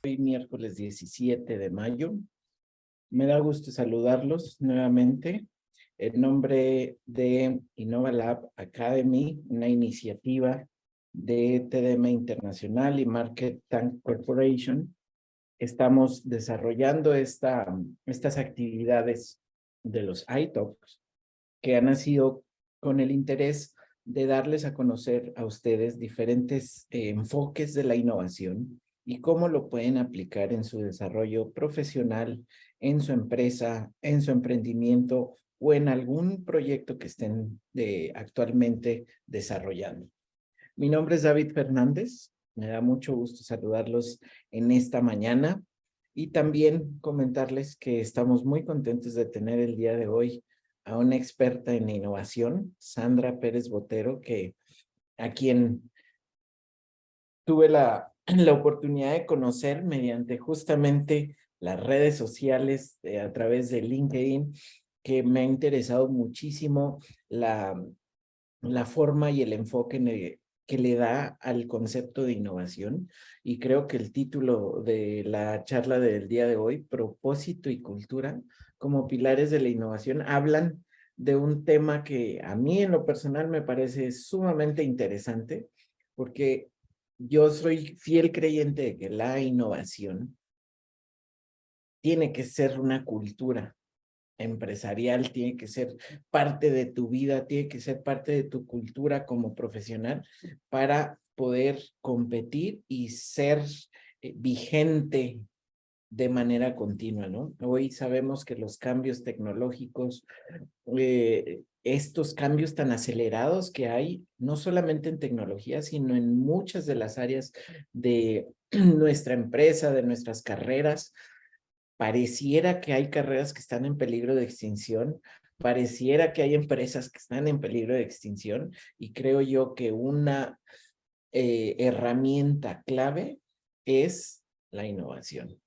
Hoy miércoles 17 de mayo. Me da gusto saludarlos nuevamente en nombre de Innova Lab Academy, una iniciativa de TDM Internacional y Market Tank Corporation. Estamos desarrollando estas actividades de los iTalks que han nacido con el interés de darles a conocer a ustedes diferentes enfoques de la innovación y cómo lo pueden aplicar en su desarrollo profesional, en su empresa, en su emprendimiento o en algún proyecto que estén actualmente desarrollando. Mi nombre es David Fernández. Me da mucho gusto saludarlos en esta mañana y también comentarles que estamos muy contentos de tener el día de hoy a una experta en innovación, Sandra Pérez Botero, a quien tuve la oportunidad de conocer mediante justamente las redes sociales a través de LinkedIn, que me ha interesado muchísimo la forma y el enfoque que le da al concepto de innovación. Y creo que el título de la charla del día de hoy, Propósito y Cultura como pilares de la innovación, hablan de un tema que a mí en lo personal me parece sumamente interesante, porque yo soy fiel creyente de que la innovación tiene que ser una cultura empresarial, tiene que ser parte de tu vida, tiene que ser parte de tu cultura como profesional para poder competir y ser vigente de manera continua, ¿no? Hoy sabemos que los cambios tecnológicos, estos cambios tan acelerados que hay, no solamente en tecnología, sino en muchas de las áreas de nuestra empresa, de nuestras carreras. Pareciera que hay carreras que están en peligro de extinción, pareciera que hay empresas que están en peligro de extinción, y creo yo que una herramienta clave es la innovación.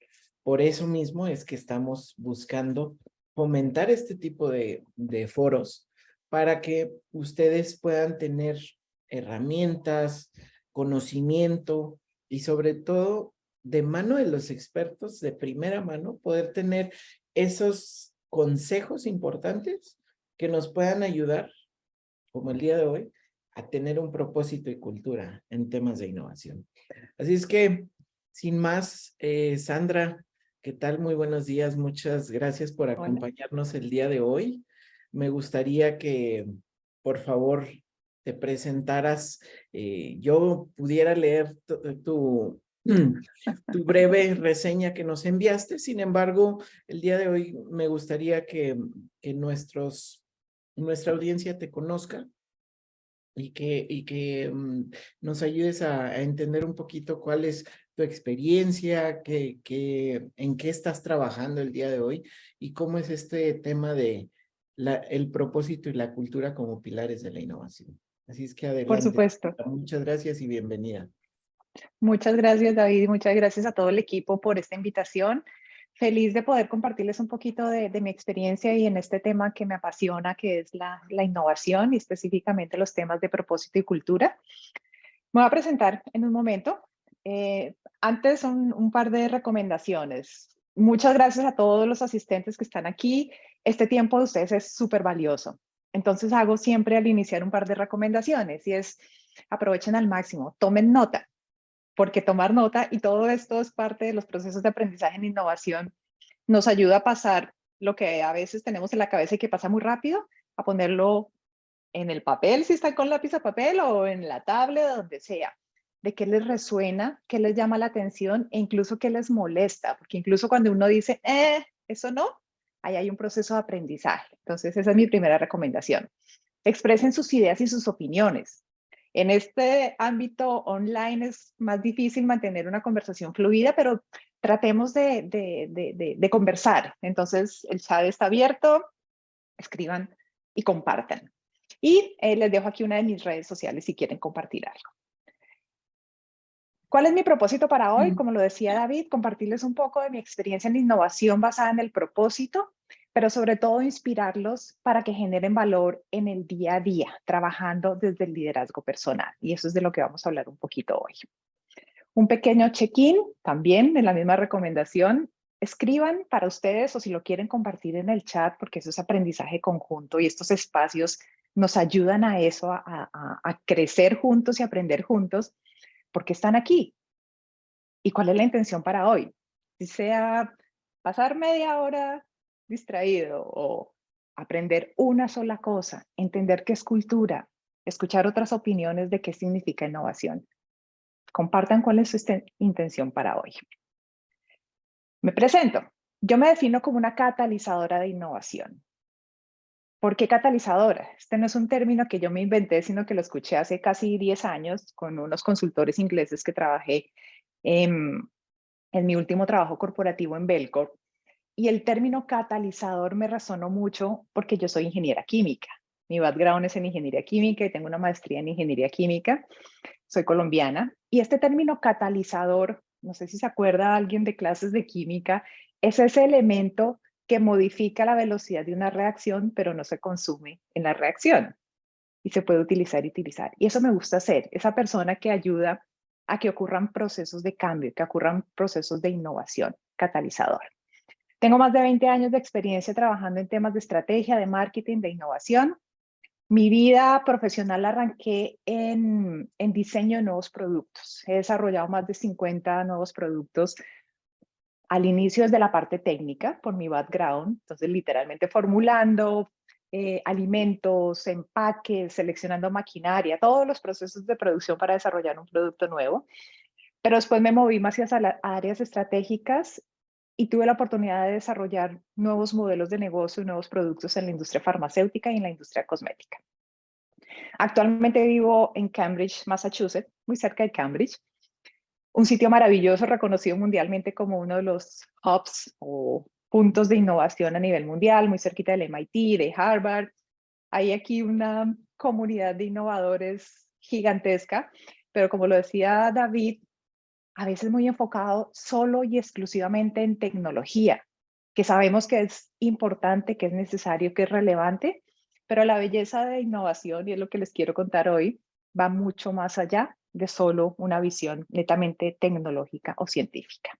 Por eso mismo es que estamos buscando fomentar este tipo de foros para que ustedes puedan tener herramientas, conocimiento y sobre todo de mano de los expertos, de primera mano, poder tener esos consejos importantes que nos puedan ayudar, como el día de hoy, a tener un propósito y cultura en temas de innovación. Así es que, sin más, Sandra, ¿qué tal? Muy buenos días. Muchas gracias por Hola. acompañarnos el día de hoy. Me gustaría que, por favor, te presentaras. Yo pudiera leer tu breve reseña que nos enviaste. Sin embargo, el día de hoy me gustaría que nuestra audiencia te conozca y que nos ayudes a entender un poquito cuál es tu experiencia, en qué estás trabajando el día de hoy y cómo es este tema de el propósito y la cultura como pilares de la innovación. Así es que Por adelante. supuesto. Muchas gracias y bienvenida. Muchas gracias, David, y muchas gracias a todo el equipo por esta invitación. Feliz de poder compartirles un poquito de mi experiencia y en este tema que me apasiona, que es la innovación y específicamente los temas de propósito y cultura. Me voy a presentar en un momento. Antes, un par de recomendaciones. Muchas gracias a todos los asistentes que están aquí. Este tiempo de ustedes es súper valioso. Entonces hago siempre al iniciar un par de recomendaciones y es aprovechen al máximo, tomen nota, porque tomar nota y todo esto es parte de los procesos de aprendizaje en innovación, nos ayuda a pasar lo que a veces tenemos en la cabeza y que pasa muy rápido, a ponerlo en el papel, si están con lápiz a papel o en la tablet, donde sea, de qué les resuena, qué les llama la atención e incluso qué les molesta, porque incluso cuando uno dice, eso no, ahí hay un proceso de aprendizaje. Entonces, esa es mi primera recomendación. Expresen sus ideas y sus opiniones. En este ámbito online es más difícil mantener una conversación fluida, pero tratemos de conversar. Entonces, el chat está abierto, escriban y compartan. Y les dejo aquí una de mis redes sociales si quieren compartir algo. ¿Cuál es mi propósito para hoy? Como lo decía David, compartirles un poco de mi experiencia en innovación basada en el propósito, pero sobre todo inspirarlos para que generen valor en el día a día, trabajando desde el liderazgo personal. Y eso es de lo que vamos a hablar un poquito hoy. Un pequeño check-in, también en la misma recomendación. Escriban para ustedes o si lo quieren compartir en el chat, porque eso es aprendizaje conjunto y estos espacios nos ayudan a eso, a crecer juntos y aprender juntos. ¿Por qué están aquí? ¿Y cuál es la intención para hoy? Si sea pasar media hora distraído o aprender una sola cosa, entender qué es cultura, escuchar otras opiniones de qué significa innovación. Compartan cuál es su intención para hoy. Me presento. Yo me defino como una catalizadora de innovación. ¿Por qué catalizadora? Este no es un término que yo me inventé, sino que lo escuché hace casi 10 años con unos consultores ingleses que trabajé en mi último trabajo corporativo en Belcorp. Y el término catalizador me resonó mucho porque yo soy ingeniera química. Mi background es en ingeniería química y tengo una maestría en ingeniería química. Soy colombiana. Y este término catalizador, no sé si se acuerda alguien de clases de química, es ese elemento que modifica la velocidad de una reacción, pero no se consume en la reacción. Y se puede utilizar y utilizar. Y eso me gusta hacer, esa persona que ayuda a que ocurran procesos de cambio, que ocurran procesos de innovación, catalizador. Tengo más de 20 años de experiencia trabajando en temas de estrategia, de marketing, de innovación. Mi vida profesional la arranqué en diseño de nuevos productos. He desarrollado más de 50 nuevos productos al inicio desde la parte técnica, por mi background, entonces literalmente formulando alimentos, empaques, seleccionando maquinaria, todos los procesos de producción para desarrollar un producto nuevo. Pero después me moví más hacia las áreas estratégicas y tuve la oportunidad de desarrollar nuevos modelos de negocio y nuevos productos en la industria farmacéutica y en la industria cosmética. Actualmente vivo en Cambridge, Massachusetts, muy cerca de Cambridge, un sitio maravilloso reconocido mundialmente como uno de los hubs o puntos de innovación a nivel mundial, muy cerquita del MIT, de Harvard. Hay aquí una comunidad de innovadores gigantesca, pero como lo decía David, a veces muy enfocado solo y exclusivamente en tecnología, que sabemos que es importante, que es necesario, que es relevante, pero la belleza de innovación, y es lo que les quiero contar hoy, va mucho más allá de solo una visión netamente tecnológica o científica.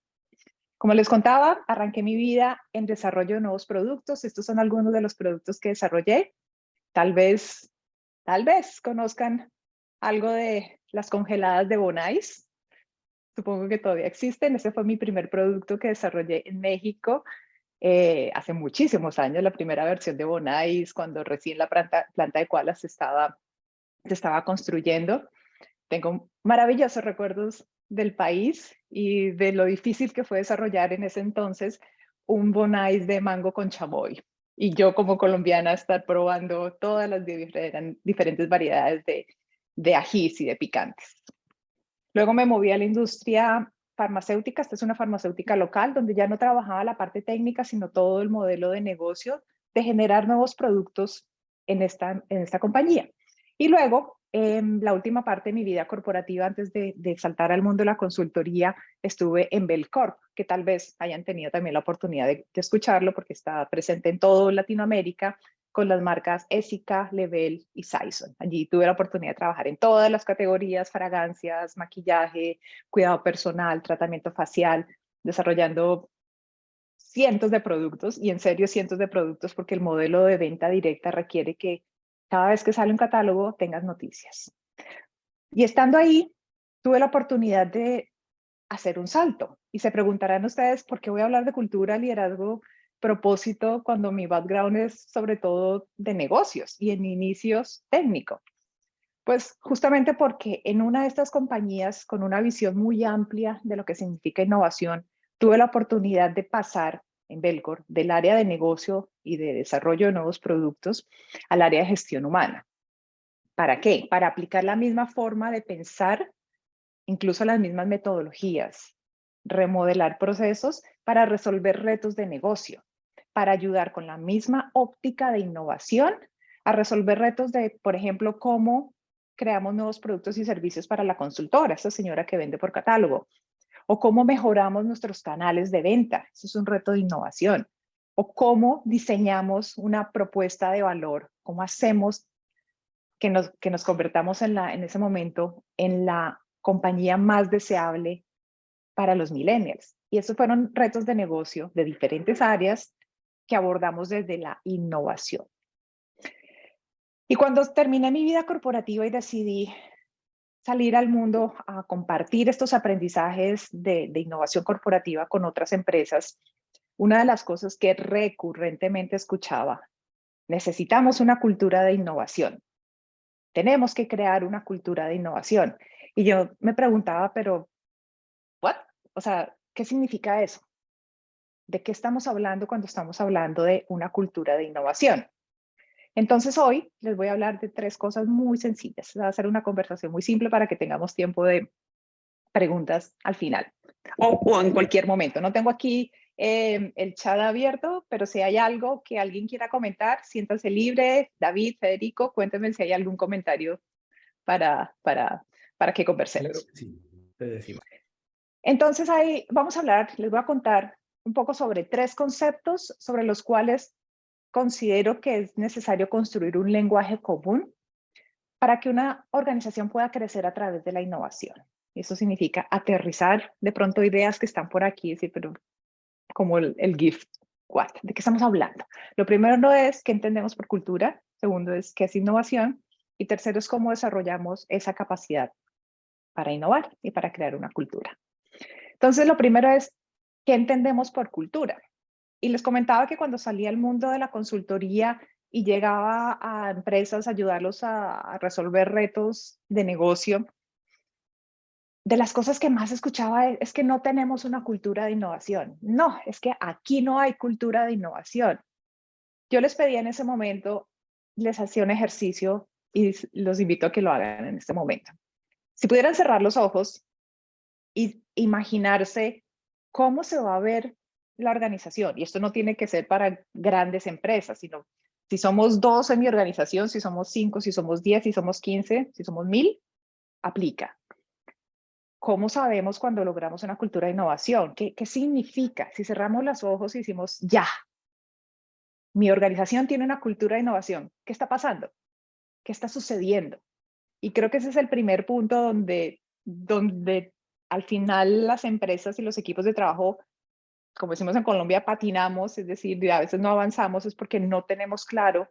Como les contaba, arranqué mi vida en desarrollo de nuevos productos. Estos son algunos de los productos que desarrollé. Tal vez conozcan algo de las congeladas de Bonais. Supongo que todavía existen. Ese fue mi primer producto que desarrollé en México hace muchísimos años, la primera versión de Bonais, cuando recién la planta de koalas se estaba construyendo. Tengo maravillosos recuerdos del país y de lo difícil que fue desarrollar en ese entonces un Bonais de mango con chamoy. Y yo como colombiana estar probando todas las diferentes variedades de ajís y de picantes. Luego me moví a la industria farmacéutica. Esta es una farmacéutica local donde ya no trabajaba la parte técnica, sino todo el modelo de negocio de generar nuevos productos en esta compañía. Y luego, la última parte de mi vida corporativa, antes de saltar al mundo de la consultoría, estuve en Belcorp, que tal vez hayan tenido también la oportunidad de escucharlo porque está presente en todo Latinoamérica, con las marcas Essica, Level y Saison. Allí tuve la oportunidad de trabajar en todas las categorías, fragancias, maquillaje, cuidado personal, tratamiento facial, desarrollando cientos de productos, y en serio cientos de productos, porque el modelo de venta directa requiere que cada vez que sale un catálogo tengas noticias. Y estando ahí, tuve la oportunidad de hacer un salto. Y se preguntarán ustedes, ¿por qué voy a hablar de cultura, liderazgo, propósito cuando mi background es sobre todo de negocios y en inicios técnico? Pues justamente porque en una de estas compañías con una visión muy amplia de lo que significa innovación, tuve la oportunidad de pasar en Belcorp del área de negocio y de desarrollo de nuevos productos al área de gestión humana. ¿Para qué? Para aplicar la misma forma de pensar, incluso las mismas metodologías, remodelar procesos para resolver retos de negocio, para ayudar con la misma óptica de innovación a resolver retos de, por ejemplo, cómo creamos nuevos productos y servicios para la consultora, esa señora que vende por catálogo, o cómo mejoramos nuestros canales de venta, eso es un reto de innovación, o cómo diseñamos una propuesta de valor, cómo hacemos que nos convertamos en ese momento en la compañía más deseable para los millennials. Y estos fueron retos de negocio de diferentes áreas que abordamos desde la innovación. Y cuando terminé mi vida corporativa y decidí salir al mundo a compartir estos aprendizajes de innovación corporativa con otras empresas, una de las cosas que recurrentemente escuchaba: necesitamos una cultura de innovación. Tenemos que crear una cultura de innovación. Y yo me preguntaba, pero, ¿what? O sea, ¿qué significa eso? ¿De qué estamos hablando cuando estamos hablando de una cultura de innovación? Entonces hoy les voy a hablar de 3 cosas muy sencillas. Va a ser una conversación muy simple para que tengamos tiempo de preguntas al final o en cualquier momento. No tengo aquí el chat abierto, pero si hay algo que alguien quiera comentar, siéntanse libre. David, Federico, cuéntenme si hay algún comentario para que conversemos. Claro que sí, te decimos. Entonces ahí vamos a hablar, les voy a contar un poco sobre 3 conceptos sobre los cuales considero que es necesario construir un lenguaje común para que una organización pueda crecer a través de la innovación. Eso significa aterrizar de pronto ideas que están por aquí, decir, pero como el GIF, ¿what? ¿De qué estamos hablando? Lo primero no es qué entendemos por cultura, segundo es qué es innovación, y tercero es cómo desarrollamos esa capacidad para innovar y para crear una cultura. Entonces, lo primero es qué entendemos por cultura. Y les comentaba que cuando salí al mundo de la consultoría y llegaba a empresas a ayudarlos a resolver retos de negocio, de las cosas que más escuchaba es que no tenemos una cultura de innovación. No, es que aquí no hay cultura de innovación. Yo les pedí en ese momento, les hacía un ejercicio y los invito a que lo hagan en este momento. Si pudieran cerrar los ojos y imaginarse cómo se va a ver la organización, y esto no tiene que ser para grandes empresas, sino si somos 2 en mi organización, si somos 5, si somos 10, si somos 15, si somos 1000, aplica. ¿Cómo sabemos cuando logramos una cultura de innovación? ¿Qué significa? Si cerramos los ojos y decimos, ya, mi organización tiene una cultura de innovación, ¿qué está pasando? ¿Qué está sucediendo? Y creo que ese es el primer punto donde al final las empresas y los equipos de trabajo, como decimos en Colombia, patinamos, es decir, a veces no avanzamos, es porque no tenemos claro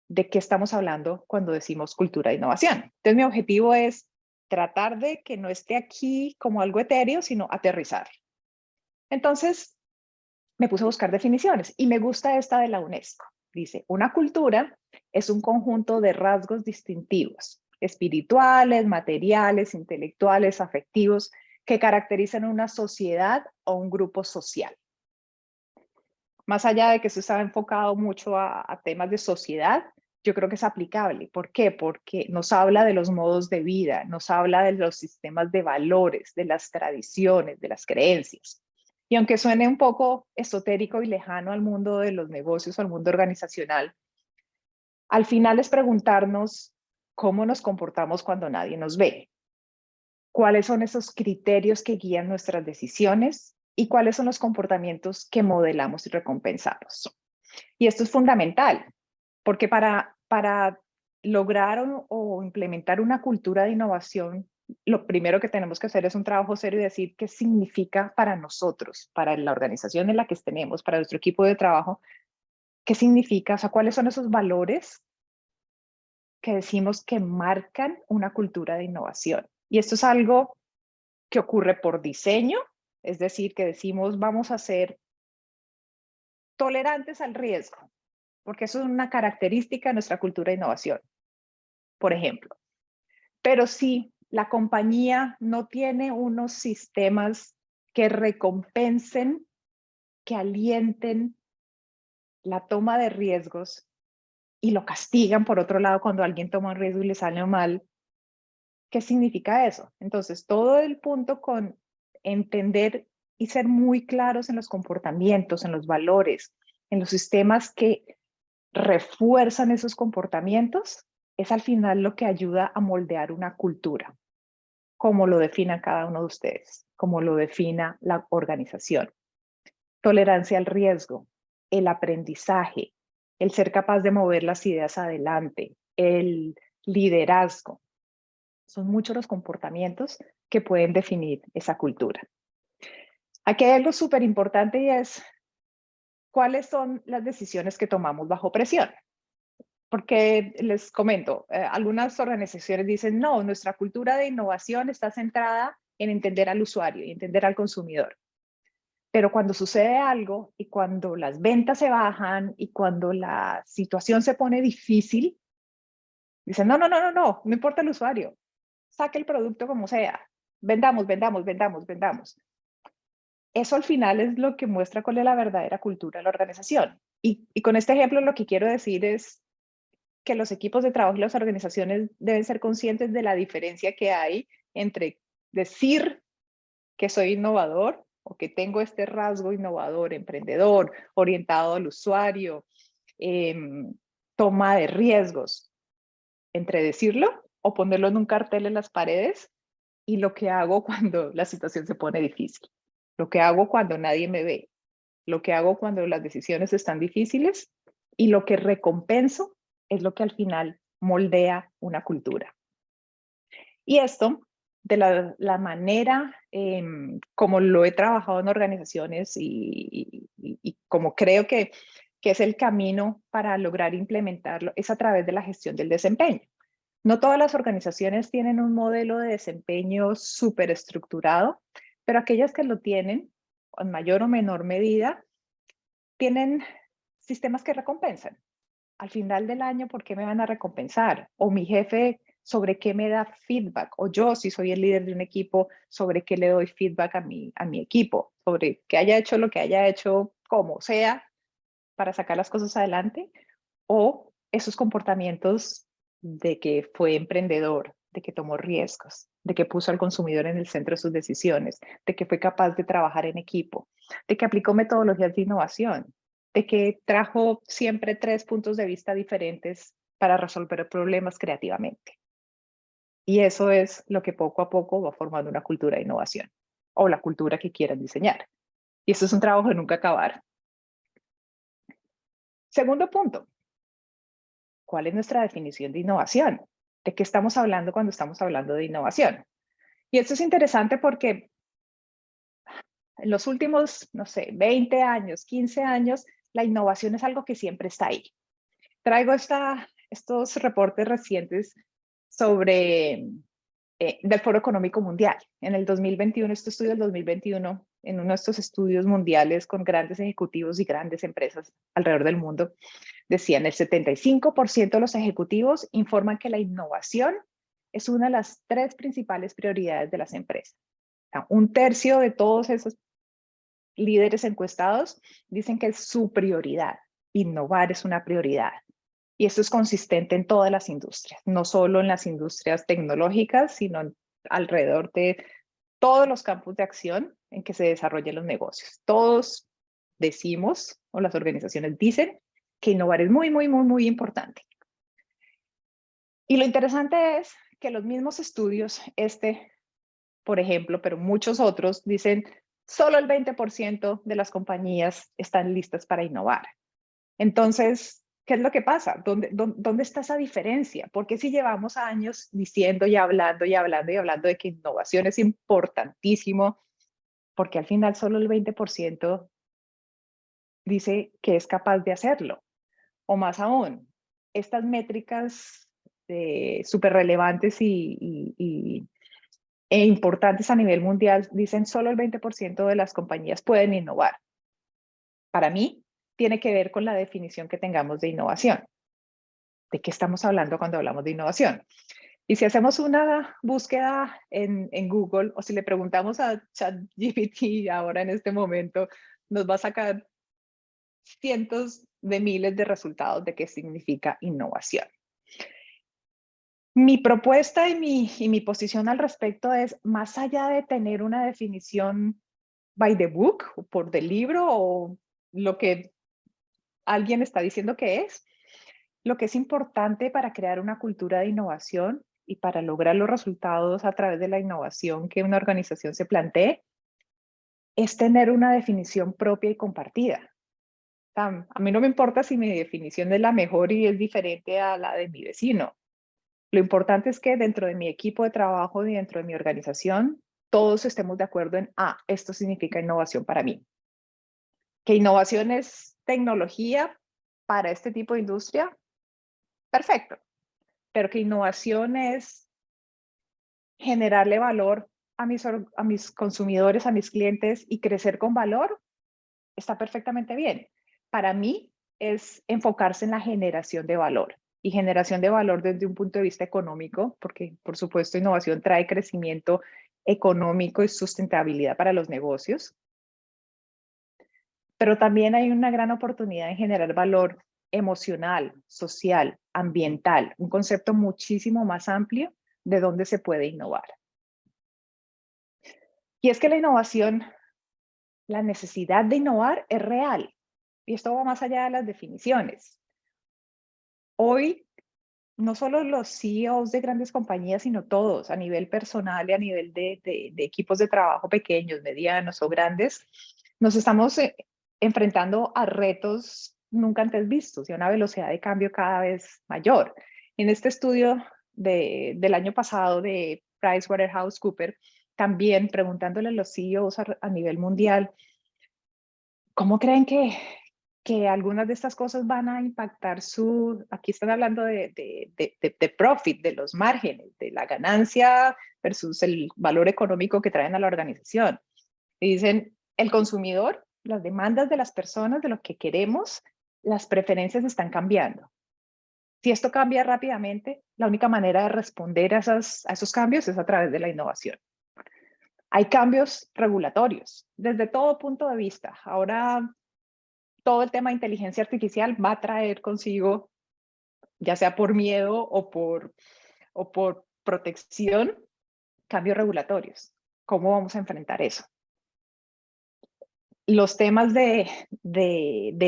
de qué estamos hablando cuando decimos cultura de innovación. Entonces, mi objetivo es tratar de que no esté aquí como algo etéreo, sino aterrizar. Entonces, me puse a buscar definiciones y me gusta esta de la UNESCO. Dice, una cultura es un conjunto de rasgos distintivos, espirituales, materiales, intelectuales, afectivos, que caracterizan una sociedad o un grupo social. Más allá de que esto estaba enfocado mucho a temas de sociedad, yo creo que es aplicable. ¿Por qué? Porque nos habla de los modos de vida, nos habla de los sistemas de valores, de las tradiciones, de las creencias. Y aunque suene un poco esotérico y lejano al mundo de los negocios o al mundo organizacional, al final es preguntarnos cómo nos comportamos cuando nadie nos ve. ¿Cuáles son esos criterios que guían nuestras decisiones? ¿Y cuáles son los comportamientos que modelamos y recompensamos? Y esto es fundamental, porque para lograr o implementar una cultura de innovación, lo primero que tenemos que hacer es un trabajo serio y decir qué significa para nosotros, para la organización en la que estemos, para nuestro equipo de trabajo, qué significa, o sea, cuáles son esos valores que decimos que marcan una cultura de innovación. Y esto es algo que ocurre por diseño, es decir, que decimos vamos a ser tolerantes al riesgo, porque eso es una característica de nuestra cultura de innovación, por ejemplo. Pero si la compañía no tiene unos sistemas que recompensen, que alienten la toma de riesgos y lo castigan por otro lado cuando alguien toma un riesgo y le sale mal, ¿qué significa eso? Entonces, todo el punto con entender y ser muy claros en los comportamientos, en los valores, en los sistemas que refuerzan esos comportamientos, es al final lo que ayuda a moldear una cultura, como lo defina cada uno de ustedes, como lo defina la organización. Tolerancia al riesgo, el aprendizaje, el ser capaz de mover las ideas adelante, el liderazgo. Son muchos los comportamientos que pueden definir esa cultura. Aquí hay algo súper importante y es cuáles son las decisiones que tomamos bajo presión. Porque les comento, algunas organizaciones dicen, no, nuestra cultura de innovación está centrada en entender al usuario y entender al consumidor. Pero cuando sucede algo y cuando las ventas se bajan y cuando la situación se pone difícil, dicen, no importa el usuario, saque el producto como sea, vendamos. Eso al final es lo que muestra cuál es la verdadera cultura de la organización. Y con este ejemplo lo que quiero decir es que los equipos de trabajo y las organizaciones deben ser conscientes de la diferencia que hay entre decir que soy innovador o que tengo este rasgo innovador, emprendedor, orientado al usuario, eh, toma de riesgos, entre decirlo o ponerlo en un cartel en las paredes y lo que hago cuando la situación se pone difícil, lo que hago cuando nadie me ve, lo que hago cuando las decisiones están difíciles y lo que recompenso es lo que al final moldea una cultura. Y esto, de la manera como lo he trabajado en organizaciones y como creo que es el camino para lograr implementarlo, es a través de la gestión del desempeño. No todas las organizaciones tienen un modelo de desempeño súper estructurado, pero aquellas que lo tienen, en mayor o menor medida, tienen sistemas que recompensan. Al final del año, ¿por qué me van a recompensar? O mi jefe, ¿sobre qué me da feedback? O yo, si soy el líder de un equipo, ¿sobre qué le doy feedback a mi equipo? Sobre que haya hecho lo que haya hecho, como sea, para sacar las cosas adelante. O esos comportamientos de que fue emprendedor, de que tomó riesgos, de que puso al consumidor en el centro de sus decisiones, de que fue capaz de trabajar en equipo, de que aplicó metodologías de innovación, de que trajo siempre 3 puntos de vista diferentes para resolver problemas creativamente. Y eso es lo que poco a poco va formando una cultura de innovación o la cultura que quieran diseñar. Y eso es un trabajo de nunca acabar. Segundo punto, ¿cuál es nuestra definición de innovación? ¿De qué estamos hablando cuando estamos hablando de innovación? Y esto es interesante porque en los últimos, no sé, 20 años, 15 años, la innovación es algo que siempre está ahí. Traigo estos reportes recientes sobre del Foro Económico Mundial. En el 2021, este estudio del 2021, en uno de estos estudios mundiales con grandes ejecutivos y grandes empresas alrededor del mundo, decían el 75% de los ejecutivos informan que la innovación es una de las 3 principales prioridades de las empresas. Un tercio de todos esos líderes encuestados dicen que es su prioridad. Innovar es una prioridad. Y esto es consistente en todas las industrias, no solo en las industrias tecnológicas, sino alrededor de todos los campos de acción en que se desarrollan los negocios. Todos decimos, o las organizaciones dicen, que innovar es muy importante. Y lo interesante es que los mismos estudios, por ejemplo, pero muchos otros, dicen solo el 20% de las compañías están listas para innovar. Entonces, ¿qué es lo que pasa? ¿Dónde está esa diferencia? Porque si llevamos años diciendo y hablando de que innovación es importantísimo, porque al final solo el 20% dice que es capaz de hacerlo? O más aún, estas métricas súper relevantes e importantes a nivel mundial dicen solo el 20% de las compañías pueden innovar. Para mí, tiene que ver con la definición que tengamos de innovación. ¿De qué estamos hablando cuando hablamos de innovación? Y si hacemos una búsqueda en Google o si le preguntamos a ChatGPT ahora en este momento, nos va a sacar cientos de miles de resultados de qué significa innovación. Mi propuesta y mi posición al respecto es, más allá de tener una definición by the book, o por del libro, o lo que alguien está diciendo que es, lo que es importante para crear una cultura de innovación y para lograr los resultados a través de la innovación que una organización se plantee, es tener una definición propia y compartida. A mí no me importa si mi definición es la mejor y es diferente a la de mi vecino. Lo importante es que dentro de mi equipo de trabajo y dentro de mi organización todos estemos de acuerdo en, esto significa innovación para mí. Que innovación es tecnología para este tipo de industria, perfecto. Pero que innovación es generarle valor a mis consumidores, a mis clientes y crecer con valor, está perfectamente bien. Para mí es enfocarse en la generación de valor y generación de valor desde un punto de vista económico, porque por supuesto innovación trae crecimiento económico y sustentabilidad para los negocios, pero también hay una gran oportunidad en generar valor emocional, social, ambiental, un concepto muchísimo más amplio de dónde se puede innovar. Y es que la innovación, la necesidad de innovar es real. Y esto va más allá de las definiciones. Hoy, no solo los CEOs de grandes compañías, sino todos, a nivel personal y a nivel de equipos de trabajo pequeños, medianos o grandes, nos estamos enfrentando a retos nunca antes vistos y a una velocidad de cambio cada vez mayor. En este estudio del año pasado de PricewaterhouseCoopers, también preguntándole a los CEOs a nivel mundial, ¿cómo creen que algunas de estas cosas van a impactar aquí están hablando de profit, de los márgenes, de la ganancia versus el valor económico que traen a la organización? Y dicen, el consumidor, las demandas de las personas, de lo que queremos, las preferencias están cambiando. Si esto cambia rápidamente, la única manera de responder a esos cambios es a través de la innovación. Hay cambios regulatorios desde todo punto de vista. Ahora, todo el tema de inteligencia artificial va a traer consigo, ya sea por miedo o por protección, cambios regulatorios. ¿Cómo vamos a enfrentar eso? Los temas de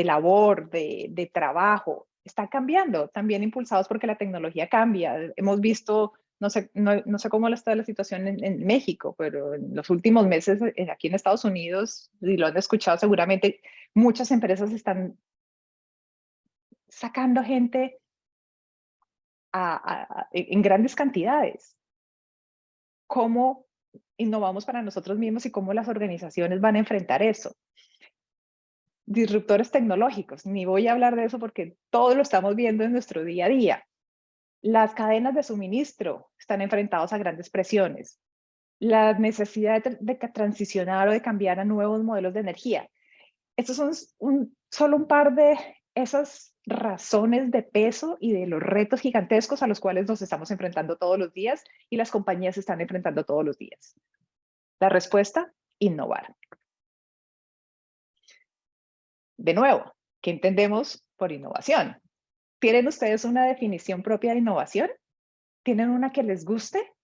labor, de trabajo, están cambiando, también impulsados porque la tecnología cambia. Hemos visto, no sé cómo está la situación en México, pero en los últimos meses aquí en Estados Unidos, y lo han escuchado seguramente, muchas empresas están sacando gente en grandes cantidades. ¿Cómo innovamos para nosotros mismos y cómo las organizaciones van a enfrentar eso? Disruptores tecnológicos, ni voy a hablar de eso porque todo lo estamos viendo en nuestro día a día. Las cadenas de suministro están enfrentadas a grandes presiones. La necesidad de transicionar o de cambiar a nuevos modelos de energía. Estos son solo un par de esas razones de peso y de los retos gigantescos a los cuales nos estamos enfrentando todos los días y las compañías se están enfrentando todos los días. La respuesta, innovar. De nuevo, ¿qué entendemos por innovación? ¿Tienen ustedes una definición propia de innovación? ¿Tienen una que les guste?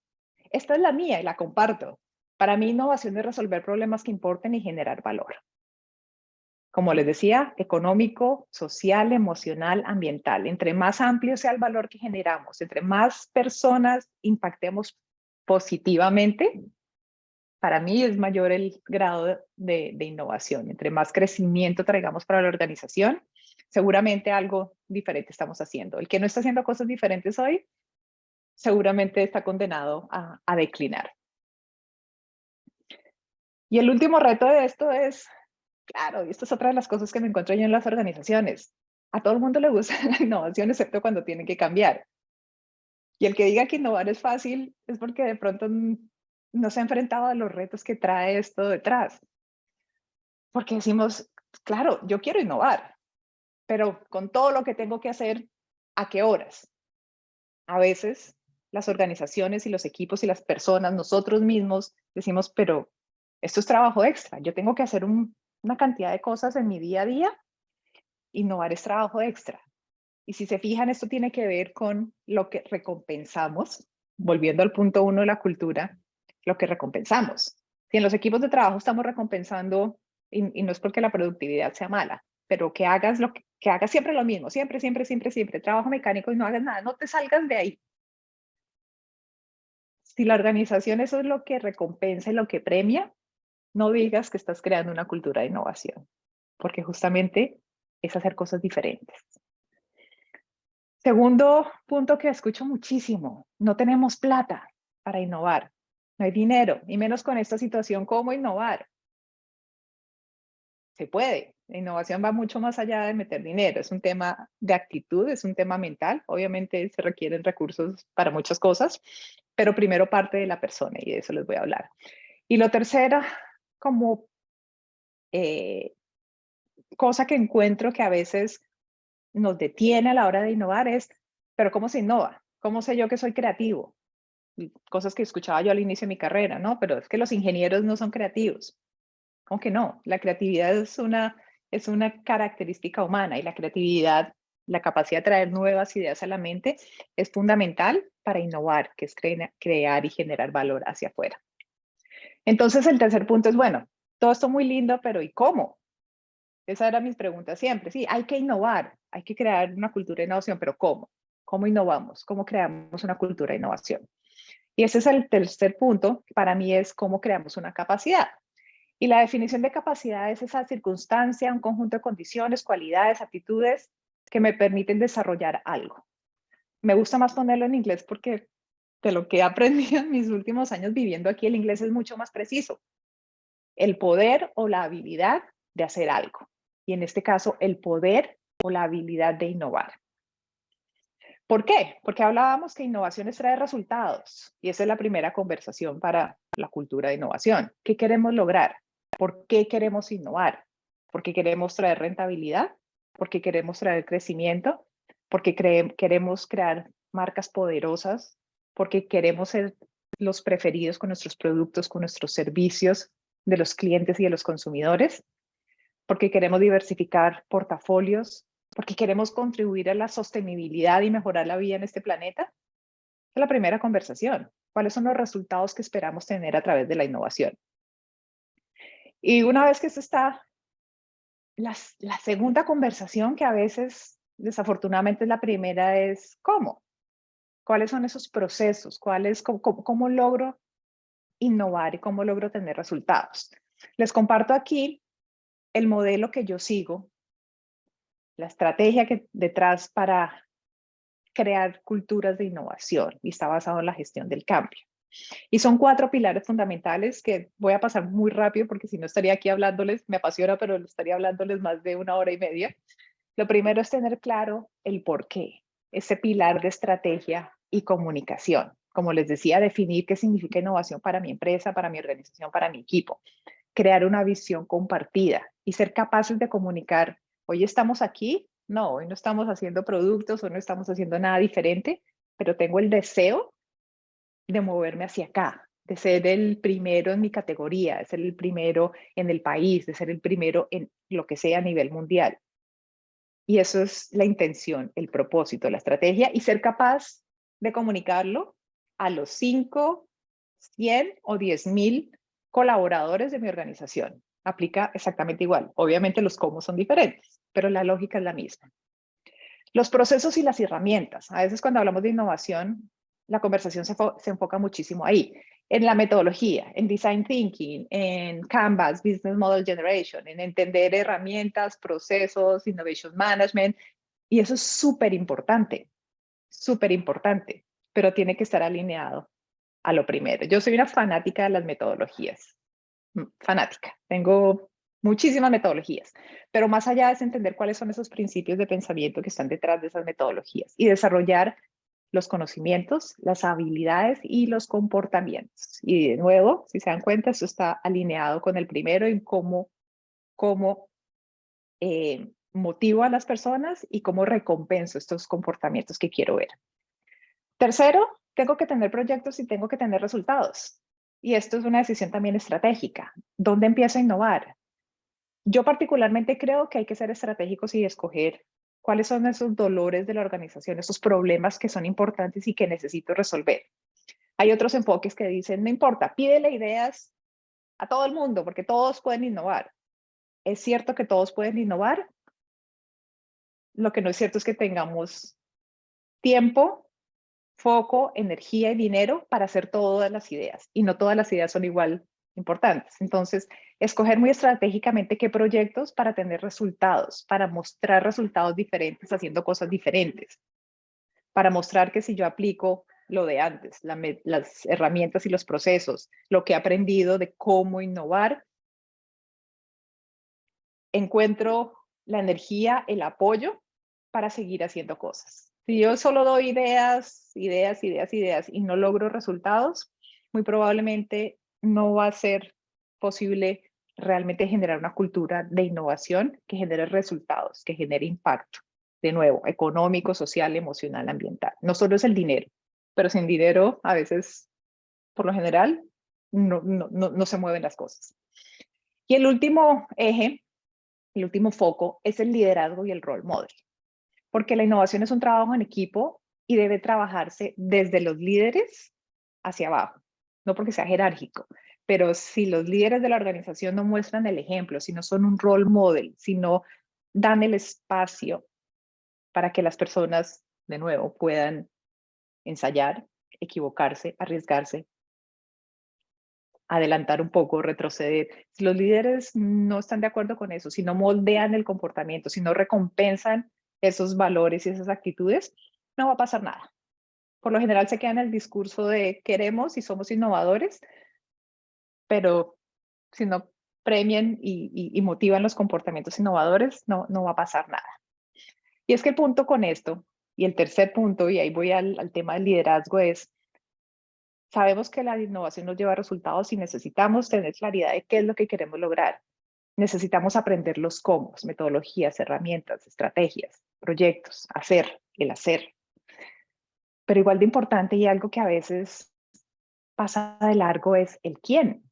Esta es la mía y la comparto. Para mí, innovación es resolver problemas que importen y generar valor. Como les decía, económico, social, emocional, ambiental. Entre más amplio sea el valor que generamos, entre más personas impactemos positivamente, para mí es mayor el grado de innovación. Entre más crecimiento traigamos para la organización, seguramente algo diferente estamos haciendo. El que no está haciendo cosas diferentes hoy, seguramente está condenado a declinar. Y el último reto de esto es, claro, y esto es otra de las cosas que me encuentro yo en las organizaciones. A todo el mundo le gusta la innovación, excepto cuando tienen que cambiar. Y el que diga que innovar es fácil es porque de pronto no se ha enfrentado a los retos que trae esto detrás. Porque decimos, claro, yo quiero innovar, pero con todo lo que tengo que hacer, ¿a qué horas? A veces las organizaciones y los equipos y las personas, nosotros mismos, decimos, pero esto es trabajo extra. Yo tengo que hacer una cantidad de cosas en mi día a día. Innovar es trabajo extra. Y si se fijan, esto tiene que ver con lo que recompensamos, volviendo al punto 1 de la cultura, lo que recompensamos. Si en los equipos de trabajo estamos recompensando, y no es porque la productividad sea mala, pero que hagas siempre lo mismo, siempre, trabajo mecánico y no hagas nada, no te salgas de ahí. Si la organización eso es lo que recompensa y lo que premia, no digas que estás creando una cultura de innovación, porque justamente es hacer cosas diferentes. Segundo punto que escucho muchísimo, no tenemos plata para innovar. no hay dinero, y menos con esta situación. ¿Cómo innovar? Se puede. La innovación va mucho más allá de meter dinero. Es un tema de actitud, es un tema mental. Obviamente se requieren recursos para muchas cosas, pero primero parte de la persona y de eso les voy a hablar. Y lo tercero, como cosa que encuentro que a veces nos detiene a la hora de innovar es, pero ¿cómo se innova? ¿Cómo sé yo que soy creativo? Cosas que escuchaba yo al inicio de mi carrera, ¿no? Pero es que los ingenieros no son creativos. ¿Cómo que no? La creatividad es una característica humana y la creatividad, la capacidad de traer nuevas ideas a la mente es fundamental para innovar, que es crear y generar valor hacia afuera. Entonces el tercer punto es, bueno, todo esto muy lindo, pero ¿y cómo? Esa era mis preguntas siempre. Sí, hay que innovar, hay que crear una cultura de innovación, pero ¿cómo? ¿Cómo innovamos? ¿Cómo creamos una cultura de innovación? Y ese es el tercer punto, que para mí es cómo creamos una capacidad. Y la definición de capacidad es esa circunstancia, un conjunto de condiciones, cualidades, aptitudes que me permiten desarrollar algo. Me gusta más ponerlo en inglés porque de lo que he aprendido en mis últimos años viviendo aquí, el inglés es mucho más preciso. El poder o la habilidad de hacer algo. Y en este caso, el poder o la habilidad de innovar. ¿Por qué? Porque hablábamos que innovación es traer resultados. Y esa es la primera conversación para la cultura de innovación. ¿Qué queremos lograr? ¿Por qué queremos innovar? ¿Porque queremos traer rentabilidad? ¿Porque queremos traer crecimiento? ¿Porque queremos crear marcas poderosas? ¿Porque queremos ser los preferidos con nuestros productos, con nuestros servicios de los clientes y de los consumidores? ¿Porque queremos diversificar portafolios? ¿Porque queremos contribuir a la sostenibilidad y mejorar la vida en este planeta? Es la primera conversación. ¿Cuáles son los resultados que esperamos tener a través de la innovación? Y una vez que esto está, la segunda conversación, que a veces desafortunadamente es la primera, es ¿cómo? ¿Cuáles son esos procesos? ¿Cómo logro innovar y cómo logro tener resultados? Les comparto aquí el modelo que yo sigo, la estrategia que detrás para crear culturas de innovación y está basado en la gestión del cambio. Y son 4 pilares fundamentales que voy a pasar muy rápido porque si no estaría aquí hablándoles, me apasiona, pero estaría hablándoles más de 1 hora y media. Lo primero es tener claro el por qué, ese pilar de estrategia y comunicación. Como les decía, definir qué significa innovación para mi empresa, para mi organización, para mi equipo. Crear una visión compartida y ser capaces de comunicar, hoy estamos aquí, no, hoy no estamos haciendo productos, hoy no estamos haciendo nada diferente, pero tengo el deseo de moverme hacia acá, de ser el primero en mi categoría, de ser el primero en el país, de ser el primero en lo que sea a nivel mundial. Y eso es la intención, el propósito, la estrategia y ser capaz de comunicarlo a los 5, 100 o 10,000 colaboradores de mi organización. Aplica exactamente igual. Obviamente los cómo son diferentes, pero la lógica es la misma. Los procesos y las herramientas. A veces cuando hablamos de innovación, la conversación se enfoca muchísimo ahí, en la metodología, en design thinking, en Canvas, business model generation, en entender herramientas, procesos, innovation management, y eso es súper importante, pero tiene que estar alineado a lo primero. Yo soy una fanática de las metodologías, fanática. Tengo muchísimas metodologías, pero más allá es entender cuáles son esos principios de pensamiento que están detrás de esas metodologías y desarrollar los conocimientos, las habilidades y los comportamientos. Y de nuevo, si se dan cuenta, eso está alineado con el primero en cómo motivo a las personas y cómo recompenso estos comportamientos que quiero ver. Tercero, tengo que tener proyectos y tengo que tener resultados. Y esto es una decisión también estratégica. ¿Dónde empiezo a innovar? Yo particularmente creo que hay que ser estratégicos y escoger cuáles son esos dolores de la organización, esos problemas que son importantes y que necesito resolver. Hay otros enfoques que dicen, no importa, pídele ideas a todo el mundo porque todos pueden innovar. Es cierto que todos pueden innovar. Lo que no es cierto es que tengamos tiempo, foco, energía y dinero para hacer todas las ideas. Y no todas las ideas son igual importantes. Entonces, escoger muy estratégicamente qué proyectos para tener resultados, para mostrar resultados diferentes haciendo cosas diferentes, para mostrar que si yo aplico lo de antes, las herramientas y los procesos, lo que he aprendido de cómo innovar, encuentro la energía, el apoyo para seguir haciendo cosas. Si yo solo doy ideas y no logro resultados, muy probablemente no va a ser posible realmente generar una cultura de innovación que genere resultados, que genere impacto, de nuevo, económico, social, emocional, ambiental. No solo es el dinero, pero sin dinero a veces, por lo general, no se mueven las cosas. Y el último eje, el último foco es el liderazgo y el role model, porque la innovación es un trabajo en equipo y debe trabajarse desde los líderes hacia abajo, no porque sea jerárquico, pero si los líderes de la organización no muestran el ejemplo, si no son un role model, si no dan el espacio para que las personas, de nuevo, puedan ensayar, equivocarse, arriesgarse, adelantar un poco, retroceder. Si los líderes no están de acuerdo con eso, si no moldean el comportamiento, si no recompensan esos valores y esas actitudes, no va a pasar nada. Por lo general se queda en el discurso de queremos y somos innovadores, pero si no premian y motivan los comportamientos innovadores, no va a pasar nada. Y es que el punto con esto, y el tercer punto, y ahí voy al tema del liderazgo, es sabemos que la innovación nos lleva a resultados y necesitamos tener claridad de qué es lo que queremos lograr. Necesitamos aprender los cómo, metodologías, herramientas, estrategias, proyectos, el hacer. Pero igual de importante y algo que a veces pasa de largo es el quién.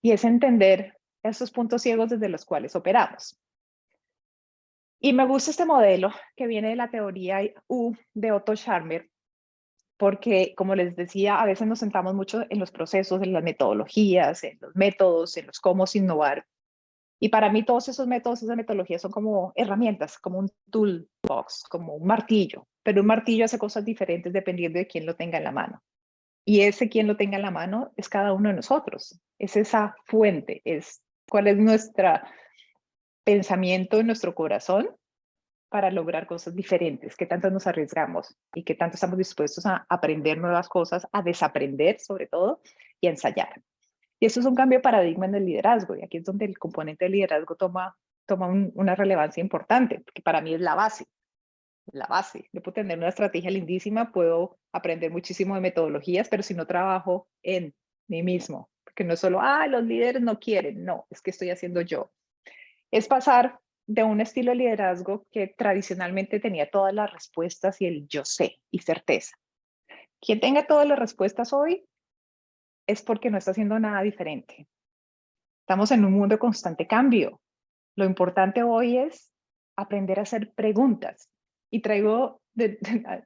Y es entender esos puntos ciegos desde los cuales operamos. Y me gusta este modelo que viene de la teoría U de Otto Scharmer, porque, como les decía, a veces nos centramos mucho en los procesos, en las metodologías, en los métodos, en los cómo innovar. Y para mí todos esos métodos, esas metodologías son como herramientas, como un toolbox, como un martillo. Pero un martillo hace cosas diferentes dependiendo de quién lo tenga en la mano. Y ese quien lo tenga en la mano es cada uno de nosotros. Es esa fuente, es cuál es nuestro pensamiento en nuestro corazón para lograr cosas diferentes, qué tanto nos arriesgamos y qué tanto estamos dispuestos a aprender nuevas cosas, a desaprender sobre todo y a ensayar. Y eso es un cambio de paradigma en el liderazgo, y aquí es donde el componente del liderazgo toma una relevancia importante, porque para mí es la base. La base. Yo puedo tener una estrategia lindísima, puedo aprender muchísimo de metodologías, pero si no trabajo en mí mismo, porque no es solo, los líderes no quieren, no, es que estoy haciendo yo. Es pasar de un estilo de liderazgo que tradicionalmente tenía todas las respuestas y el yo sé y certeza. Quien tenga todas las respuestas hoy es porque no está haciendo nada diferente. Estamos en un mundo de constante cambio. Lo importante hoy es aprender a hacer preguntas. Y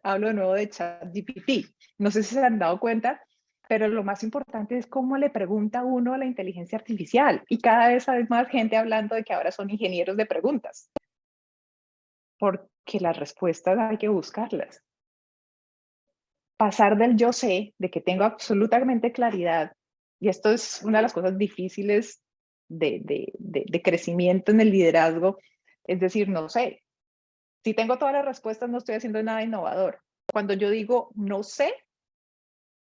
hablo de nuevo de ChatGPT. No sé si se han dado cuenta, pero lo más importante es cómo le pregunta uno a la inteligencia artificial. Y cada vez hay más gente hablando de que ahora son ingenieros de preguntas. Porque las respuestas hay que buscarlas. Pasar del yo sé, de que tengo absolutamente claridad, y esto es una de las cosas difíciles de crecimiento en el liderazgo, es decir, no sé, si tengo todas las respuestas no estoy haciendo nada innovador. Cuando yo digo no sé,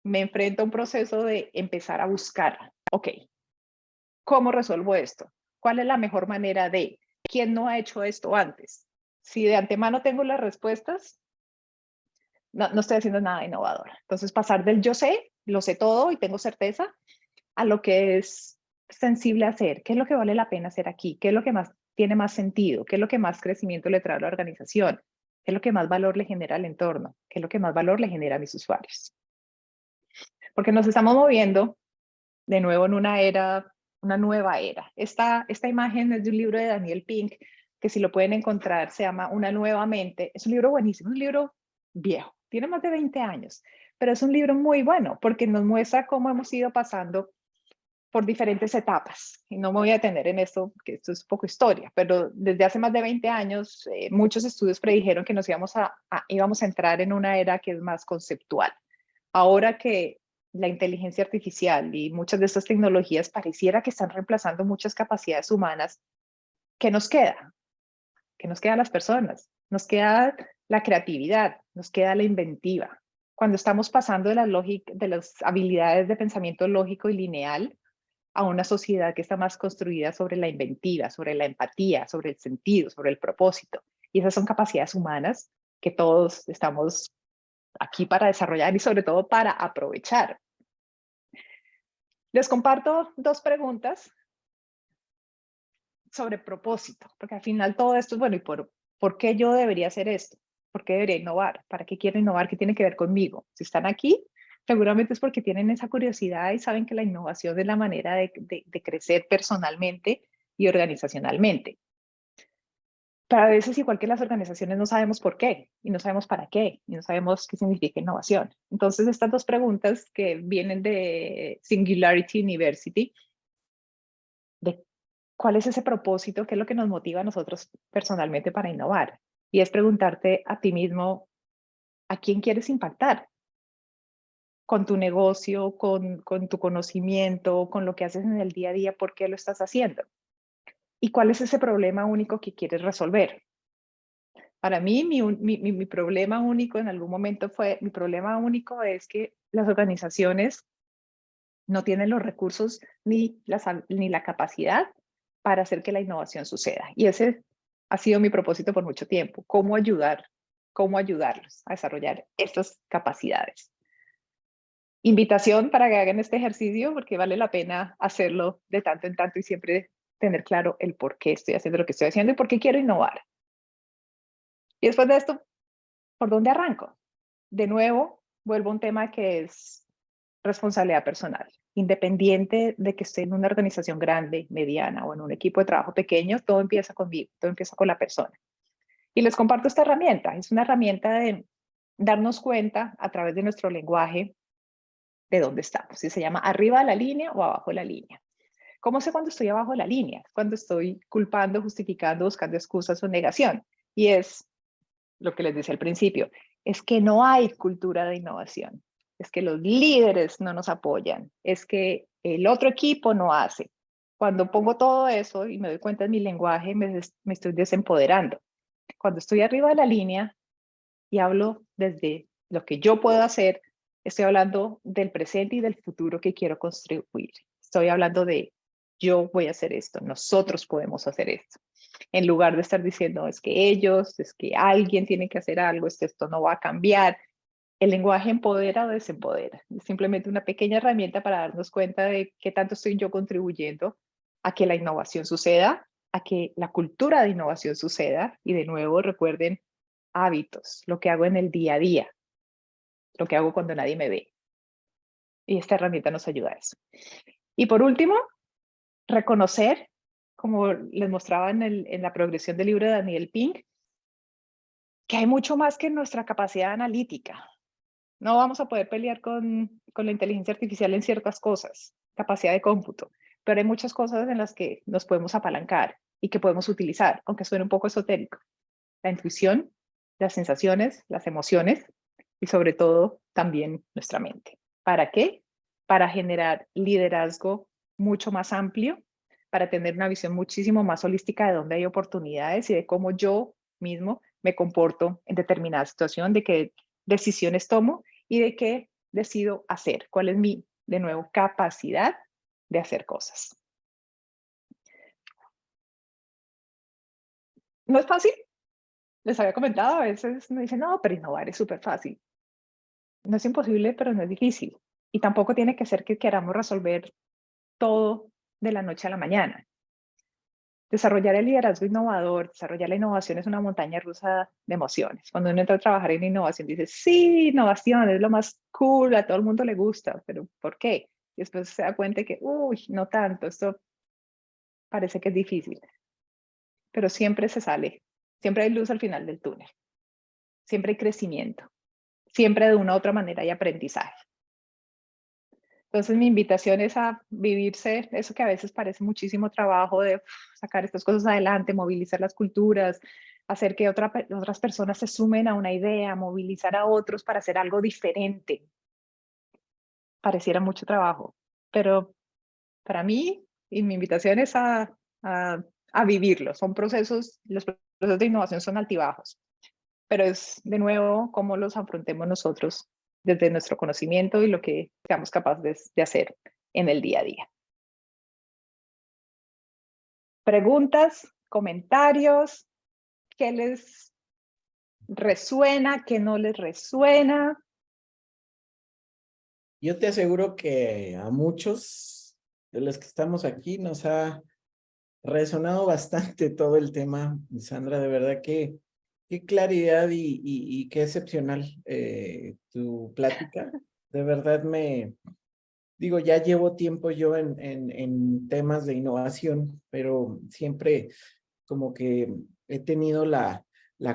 me enfrento a un proceso de empezar a buscar, ok, ¿cómo resuelvo esto? ¿Cuál es la mejor manera de? ¿Quién no ha hecho esto antes? Si de antemano tengo las respuestas, no estoy haciendo nada innovador. Entonces, pasar del yo sé, lo sé todo y tengo certeza, a lo que es sensible a hacer. ¿Qué es lo que vale la pena hacer aquí? ¿Qué es lo que más tiene más sentido? ¿Qué es lo que más crecimiento le trae a la organización? ¿Qué es lo que más valor le genera al entorno? ¿Qué es lo que más valor le genera a mis usuarios? Porque nos estamos moviendo de nuevo en una nueva era. Esta imagen es de un libro de Daniel Pink, que si lo pueden encontrar se llama Una nueva mente. Es un libro buenísimo, un libro viejo, tiene más de 20 años, pero es un libro muy bueno porque nos muestra cómo hemos ido pasando por diferentes etapas. Y no me voy a detener en esto, porque esto es un poco historia, pero desde hace más de 20 años muchos estudios predijeron que íbamos a entrar en una era que es más conceptual. Ahora que la inteligencia artificial y muchas de estas tecnologías pareciera que están reemplazando muchas capacidades humanas, ¿qué nos queda? ¿Qué nos queda a las personas? Nos queda la creatividad, nos queda la inventiva. cuando estamos pasando de las habilidades de pensamiento lógico y lineal a una sociedad que está más construida sobre la inventiva, sobre la empatía, sobre el sentido, sobre el propósito. Y esas son capacidades humanas que todos estamos aquí para desarrollar y sobre todo para aprovechar. Les comparto dos preguntas sobre propósito, porque al final todo esto es, bueno, ¿y por qué yo debería hacer esto? ¿Por qué debería innovar? ¿Para qué quiero innovar? ¿Qué tiene que ver conmigo? Si están aquí, seguramente es porque tienen esa curiosidad y saben que la innovación es la manera de crecer personalmente y organizacionalmente. Pero a veces, igual que las organizaciones, no sabemos por qué, y no sabemos para qué, y no sabemos qué significa innovación. Entonces, estas dos preguntas que vienen de Singularity University, de cuál es ese propósito, qué es lo que nos motiva a nosotros personalmente para innovar. Y es preguntarte a ti mismo, ¿a quién quieres impactar? Con tu negocio, con tu conocimiento, con lo que haces en el día a día, ¿por qué lo estás haciendo? ¿Y cuál es ese problema único que quieres resolver? Para mí, mi problema único en algún momento mi problema único es que las organizaciones no tienen los recursos ni la capacidad para hacer que la innovación suceda. Y ese ha sido mi propósito por mucho tiempo, cómo ayudarlos a desarrollar estas capacidades. Invitación para que hagan este ejercicio, porque vale la pena hacerlo de tanto en tanto y siempre tener claro el por qué estoy haciendo lo que estoy haciendo y por qué quiero innovar. Y después de esto, ¿por dónde arranco? De nuevo, vuelvo a un tema que es responsabilidad personal. Independiente de que esté en una organización grande, mediana o en un equipo de trabajo pequeño, todo empieza conmigo, todo empieza con la persona. Y les comparto esta herramienta. Es una herramienta de darnos cuenta a través de nuestro lenguaje de dónde estamos. Si se llama arriba de la línea o abajo de la línea. ¿Cómo sé cuando estoy abajo de la línea? Cuando estoy culpando, justificando, buscando excusas o negación. Y es lo que les decía al principio, es que no hay cultura de innovación, es que los líderes no nos apoyan, es que el otro equipo no hace. Cuando pongo todo eso y me doy cuenta de mi lenguaje, me estoy desempoderando. Cuando estoy arriba de la línea y hablo desde lo que yo puedo hacer, estoy hablando del presente y del futuro que quiero construir. Estoy hablando de yo voy a hacer esto, nosotros podemos hacer esto. En lugar de estar diciendo es que ellos, es que alguien tiene que hacer algo, esto no va a cambiar. El lenguaje empodera o desempodera. Es simplemente una pequeña herramienta para darnos cuenta de qué tanto estoy yo contribuyendo a que la innovación suceda, a que la cultura de innovación suceda. Y de nuevo, recuerden hábitos, lo que hago en el día a día, lo que hago cuando nadie me ve. Y esta herramienta nos ayuda a eso. Y por último, reconocer, como les mostraba en la progresión del libro de Daniel Pink, que hay mucho más que nuestra capacidad analítica. No vamos a poder pelear con la inteligencia artificial en ciertas cosas, capacidad de cómputo, pero hay muchas cosas en las que nos podemos apalancar y que podemos utilizar, aunque suene un poco esotérico. La intuición, las sensaciones, las emociones y sobre todo también nuestra mente. ¿Para qué? Para generar liderazgo mucho más amplio, para tener una visión muchísimo más holística de dónde hay oportunidades y de cómo yo mismo me comporto en determinada situación, de qué decisiones tomo y de qué decido hacer, cuál es mi, de nuevo, capacidad de hacer cosas. No es fácil, les había comentado, a veces me dicen, no, pero innovar es súper fácil. No es imposible, pero no es difícil. Y tampoco tiene que ser que queramos resolver todo de la noche a la mañana. Desarrollar el liderazgo innovador, desarrollar la innovación es una montaña rusa de emociones. Cuando uno entra a trabajar en innovación, dice, sí, innovación es lo más cool, a todo el mundo le gusta, pero ¿por qué? Y después se da cuenta que, uy, no tanto, esto parece que es difícil. Pero siempre se sale, siempre hay luz al final del túnel, siempre hay crecimiento, siempre de una u otra manera hay aprendizaje. Entonces mi invitación es a vivirse eso que a veces parece muchísimo trabajo de sacar estas cosas adelante, movilizar las culturas, hacer que otras personas se sumen a una idea, movilizar a otros para hacer algo diferente. Pareciera mucho trabajo, pero para mí, y mi invitación es a vivirlo. Son procesos, los procesos de innovación son altibajos, pero es de nuevo cómo los afrontemos nosotros desde nuestro conocimiento y lo que seamos capaces de hacer en el día a día. Preguntas, comentarios, ¿qué les resuena, qué no les resuena? Yo te aseguro que a muchos de los que estamos aquí nos ha resonado bastante todo el tema. Sandra, de verdad que qué claridad y qué excepcional tu plática. De verdad digo, ya llevo tiempo yo en temas de innovación, pero siempre como que he tenido la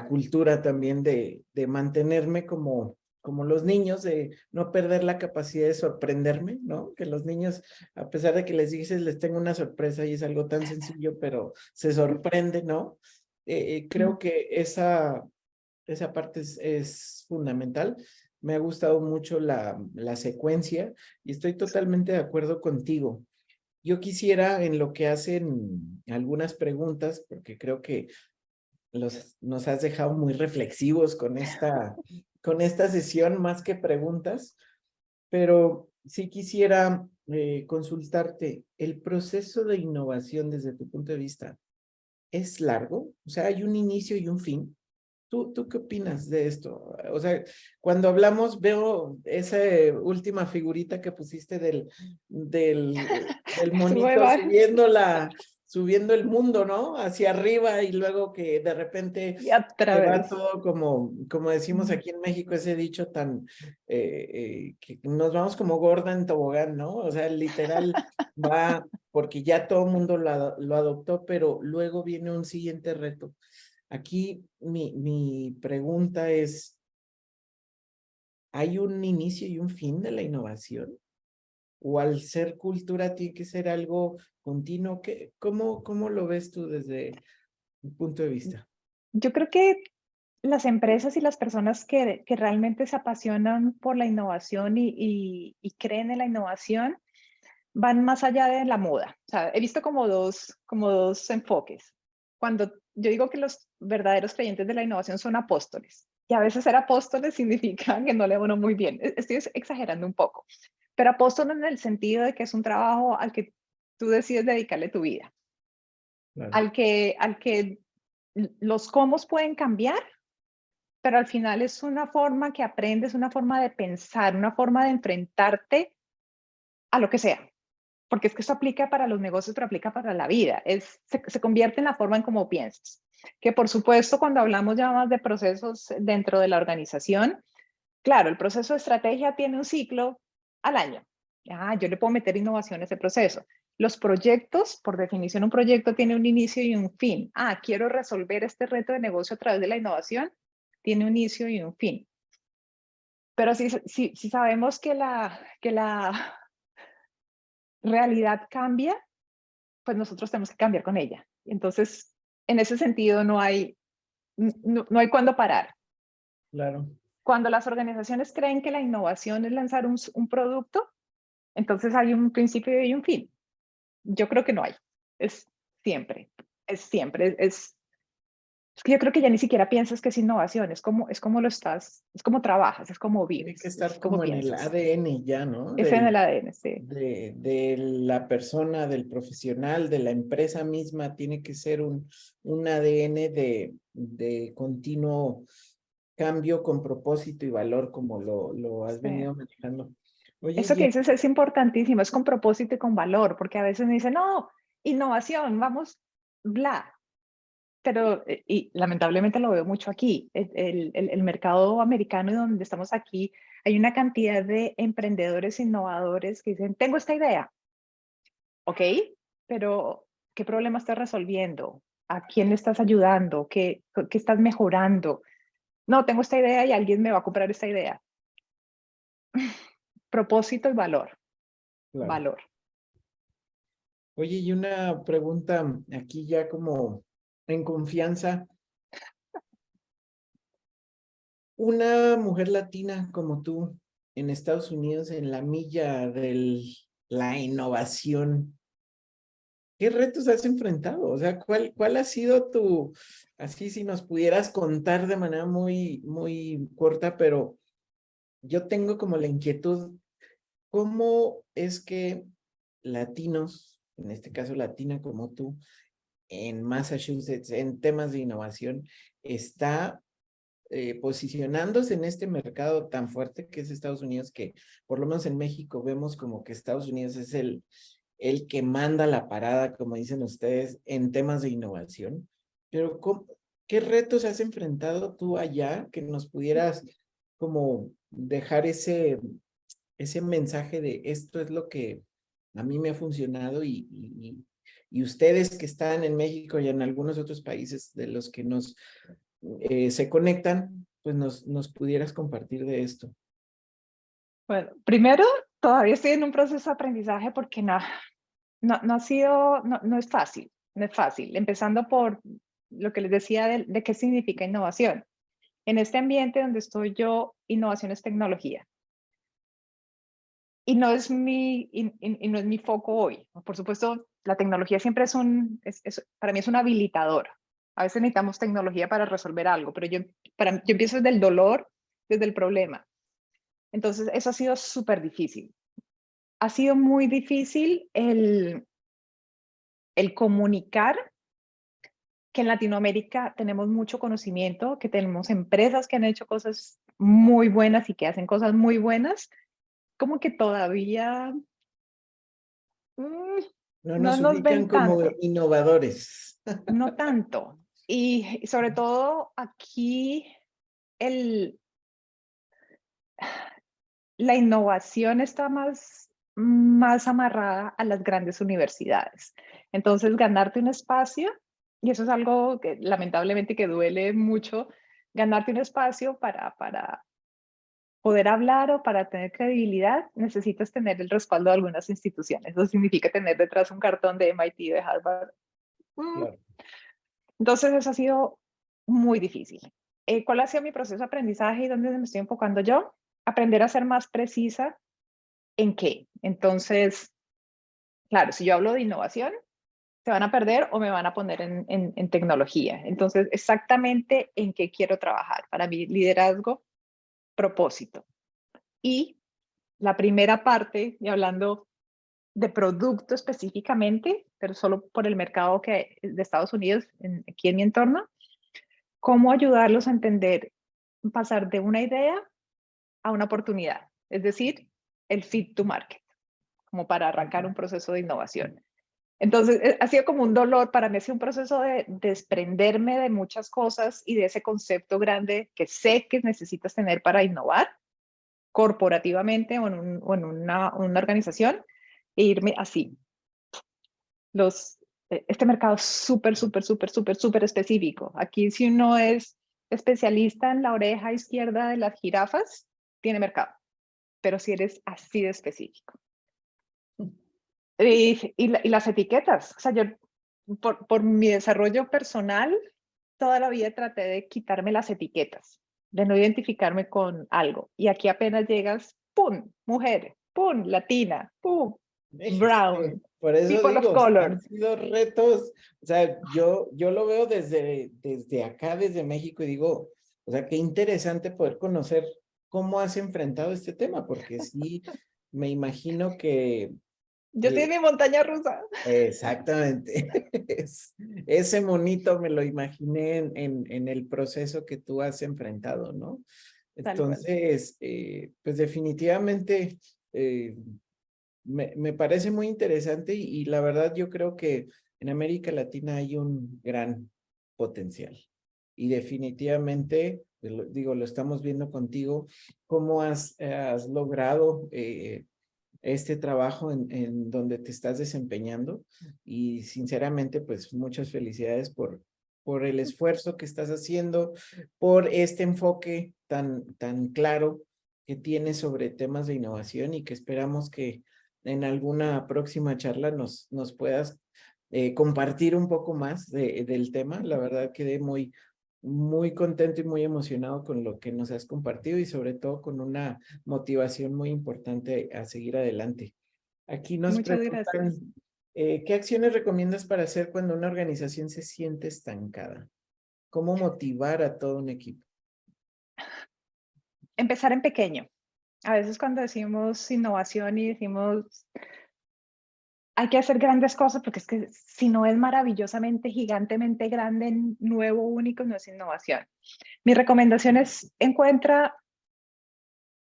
cultura también de mantenerme como los niños, de no perder la capacidad de sorprenderme, ¿no? Que los niños, a pesar de que les dices, les tengo una sorpresa y es algo tan sencillo, pero se sorprende, ¿no? Creo que esa parte es fundamental. Me ha gustado mucho la secuencia y estoy totalmente de acuerdo contigo. Yo quisiera, en lo que hacen algunas preguntas, porque creo que nos has dejado muy reflexivos con esta sesión, más que preguntas, pero sí quisiera consultarte, ¿el proceso de innovación desde tu punto de vista es largo? O sea, ¿hay un inicio y un fin? ¿Tú qué opinas de esto? O sea, cuando hablamos veo esa última figurita que pusiste del monito subiendo el mundo, ¿no? Hacia arriba y luego que de repente Y a se va través. todo como decimos aquí en México, ese dicho tan, que nos vamos como gorda en tobogán, ¿no? O sea, literal va, porque ya todo el mundo lo adoptó, pero luego viene un siguiente reto. Aquí mi pregunta es, ¿hay un inicio y un fin de la innovación? ¿O al ser cultura tiene que ser algo continuo? ¿Cómo lo ves tú desde un punto de vista? Yo creo que las empresas y las personas que realmente se apasionan por la innovación y creen en la innovación van más allá de la moda. O sea, he visto como dos enfoques. Cuando yo digo que los verdaderos creyentes de la innovación son apóstoles, y a veces ser apóstoles significa que no le va uno muy bien. Estoy exagerando un poco, pero apóstol en el sentido de que es un trabajo al que tú decides dedicarle tu vida, Claro. al que los cómo pueden cambiar, pero al final es una forma que aprendes, una forma de pensar, una forma de enfrentarte a lo que sea. Porque es que eso aplica para los negocios, pero aplica para la vida. Se convierte en la forma en cómo piensas. Que por supuesto, cuando hablamos ya más de procesos dentro de la organización, claro, el proceso de estrategia tiene un ciclo al año. Yo le puedo meter innovación a ese proceso. Los proyectos, por definición, un proyecto tiene un inicio y un fin. Quiero resolver este reto de negocio a través de la innovación, tiene un inicio y un fin. Pero si sabemos que la realidad cambia, pues nosotros tenemos que cambiar con ella. Entonces, en ese sentido, no hay cuándo parar. Claro. Cuando las organizaciones creen que la innovación es lanzar un producto, entonces hay un principio y un fin. Yo creo que no hay. Es siempre, es siempre, es que yo creo que ya ni siquiera piensas que es innovación, es como lo estás, es como trabajas, es como Tiene que vives, es estar como como en el piensas. ADN ya, ¿no? Es en el ADN, sí. De la persona, del profesional, de la empresa misma, tiene que ser un ADN de continuo cambio con propósito y valor, como lo has Sí. venido manejando. Oye, Eso que dices es importantísimo, es con propósito y con valor, porque a veces me dicen, no, innovación, vamos, bla. Pero, y lamentablemente lo veo mucho aquí, el mercado americano y donde estamos aquí, hay una cantidad de emprendedores innovadores que dicen, tengo esta idea, ¿ok? Pero, ¿qué problema estás resolviendo? ¿A quién le estás ayudando? ¿Qué estás mejorando? No, tengo esta idea y alguien me va a comprar esta idea. Propósito y valor, claro. valor. Oye, y una pregunta aquí ya como en confianza. Una mujer latina como tú en Estados Unidos, en la milla de la innovación, ¿qué retos has enfrentado? O sea, ¿cuál ha sido así si nos pudieras contar de manera muy corta, pero yo tengo como la inquietud, ¿cómo es que latinos, en este caso latina como tú, en Massachusetts, en temas de innovación, está posicionándose en este mercado tan fuerte que es Estados Unidos, que por lo menos en México vemos como que Estados Unidos es el que manda la parada, como dicen ustedes, en temas de innovación? Pero ¿qué retos has enfrentado tú allá que nos pudieras como dejar ese mensaje de esto es lo que a mí me ha funcionado y ustedes que están en México y en algunos otros países de los que nos se conectan, pues nos pudieras compartir de esto? Bueno, primero, todavía estoy en un proceso de aprendizaje porque no ha sido, no es fácil, no es fácil. Empezando por lo que les decía de qué significa innovación. En este ambiente donde estoy yo, innovación es tecnología. Y no es y no es mi foco hoy. Por supuesto, la tecnología siempre para mí es un habilitador. A veces necesitamos tecnología para resolver algo, pero yo empiezo desde el dolor, desde el problema. Entonces, eso ha sido súper difícil. Ha sido muy difícil el comunicar que en Latinoamérica tenemos mucho conocimiento, que tenemos empresas que han hecho cosas muy buenas y que hacen cosas muy buenas, como que todavía No no nos nos ubican ven como tanto, innovadores. no tanto. Y sobre todo aquí el, la innovación está más amarrada a las grandes universidades. Entonces, ganarte un espacio, y eso es algo que lamentablemente que duele mucho, ganarte un espacio para poder hablar o para tener credibilidad, necesitas tener el respaldo de algunas instituciones. Eso significa tener detrás un cartón de MIT, de Harvard. Mm. Claro. Entonces, eso ha sido muy difícil. ¿Cuál ha sido mi proceso de aprendizaje y dónde me estoy enfocando yo? Aprender a ser más precisa en qué. Entonces, claro, si yo hablo de innovación, se van a perder o me van a poner en tecnología. Entonces, exactamente en qué quiero trabajar. Para mí, liderazgo, propósito. Y la primera parte, y hablando de producto específicamente, pero solo por el mercado de Estados Unidos, aquí en mi entorno, cómo ayudarlos a entender, pasar de una idea a una oportunidad, es decir, el fit to market, como para arrancar un proceso de innovación. Entonces, ha sido como un dolor, para mí ha sido un proceso de desprenderme de muchas cosas y de ese concepto grande que sé que necesitas tener para innovar corporativamente o en una organización e irme así. Este mercado es súper específico. Aquí si uno es especialista en la oreja izquierda de las jirafas, tiene mercado, pero si eres así de específico. Y las etiquetas, o sea, yo por mi desarrollo personal, toda la vida traté de quitarme las etiquetas, de no identificarme con algo. Y aquí apenas llegas, ¡pum! Mujer, ¡pum! Latina, ¡pum! Brown, Por eso people of digo, color. han sido retos, o sea, yo lo veo desde acá, desde México, y digo, o sea, qué interesante poder conocer cómo has enfrentado este tema, porque sí, me imagino que Yo estoy en mi montaña rusa. exactamente. Ese monito me lo imaginé en el proceso que tú has enfrentado, ¿no? Tal cual. Entonces, pues definitivamente me parece muy interesante y la verdad yo creo que en América Latina hay un gran potencial. Y definitivamente, digo, lo estamos viendo contigo, cómo has logrado este trabajo en donde te estás desempeñando y sinceramente pues muchas felicidades por el esfuerzo que estás haciendo, por este enfoque tan claro que tienes sobre temas de innovación y que esperamos que en alguna próxima charla nos puedas compartir un poco más del tema. La verdad quedé muy contento y muy emocionado con lo que nos has compartido y sobre todo con una motivación muy importante a seguir adelante. Aquí nos Muchas gracias. preguntan, ¿qué acciones recomiendas para hacer cuando una organización se siente estancada? ¿Cómo motivar a todo un equipo? Empezar en pequeño. A veces cuando decimos innovación y decimos hay que hacer grandes cosas, porque es que si no es maravillosamente, gigantemente grande, nuevo, único, no es innovación. Mi recomendación es encuentra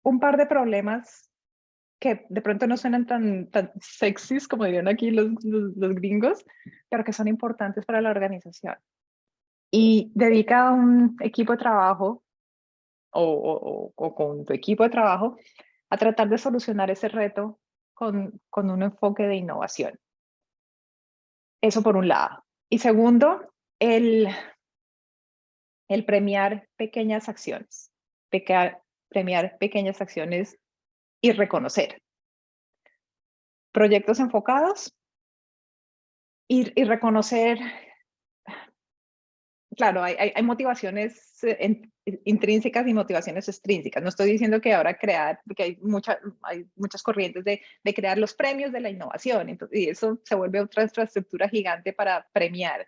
un par de problemas que de pronto no suenan tan sexys como dirían aquí los gringos, pero que son importantes para la organización. Y dedica a un equipo de trabajo o con tu equipo de trabajo a tratar de solucionar ese reto con un enfoque de innovación. Eso por un lado. Y segundo, el premiar pequeñas acciones. Premiar pequeñas acciones y reconocer proyectos enfocados y reconocer, claro, hay motivaciones intrínsecas y motivaciones extrínsecas. No estoy diciendo que ahora crear, porque hay muchas corrientes de crear los premios de la innovación, entonces, y eso se vuelve otra infraestructura gigante para premiar.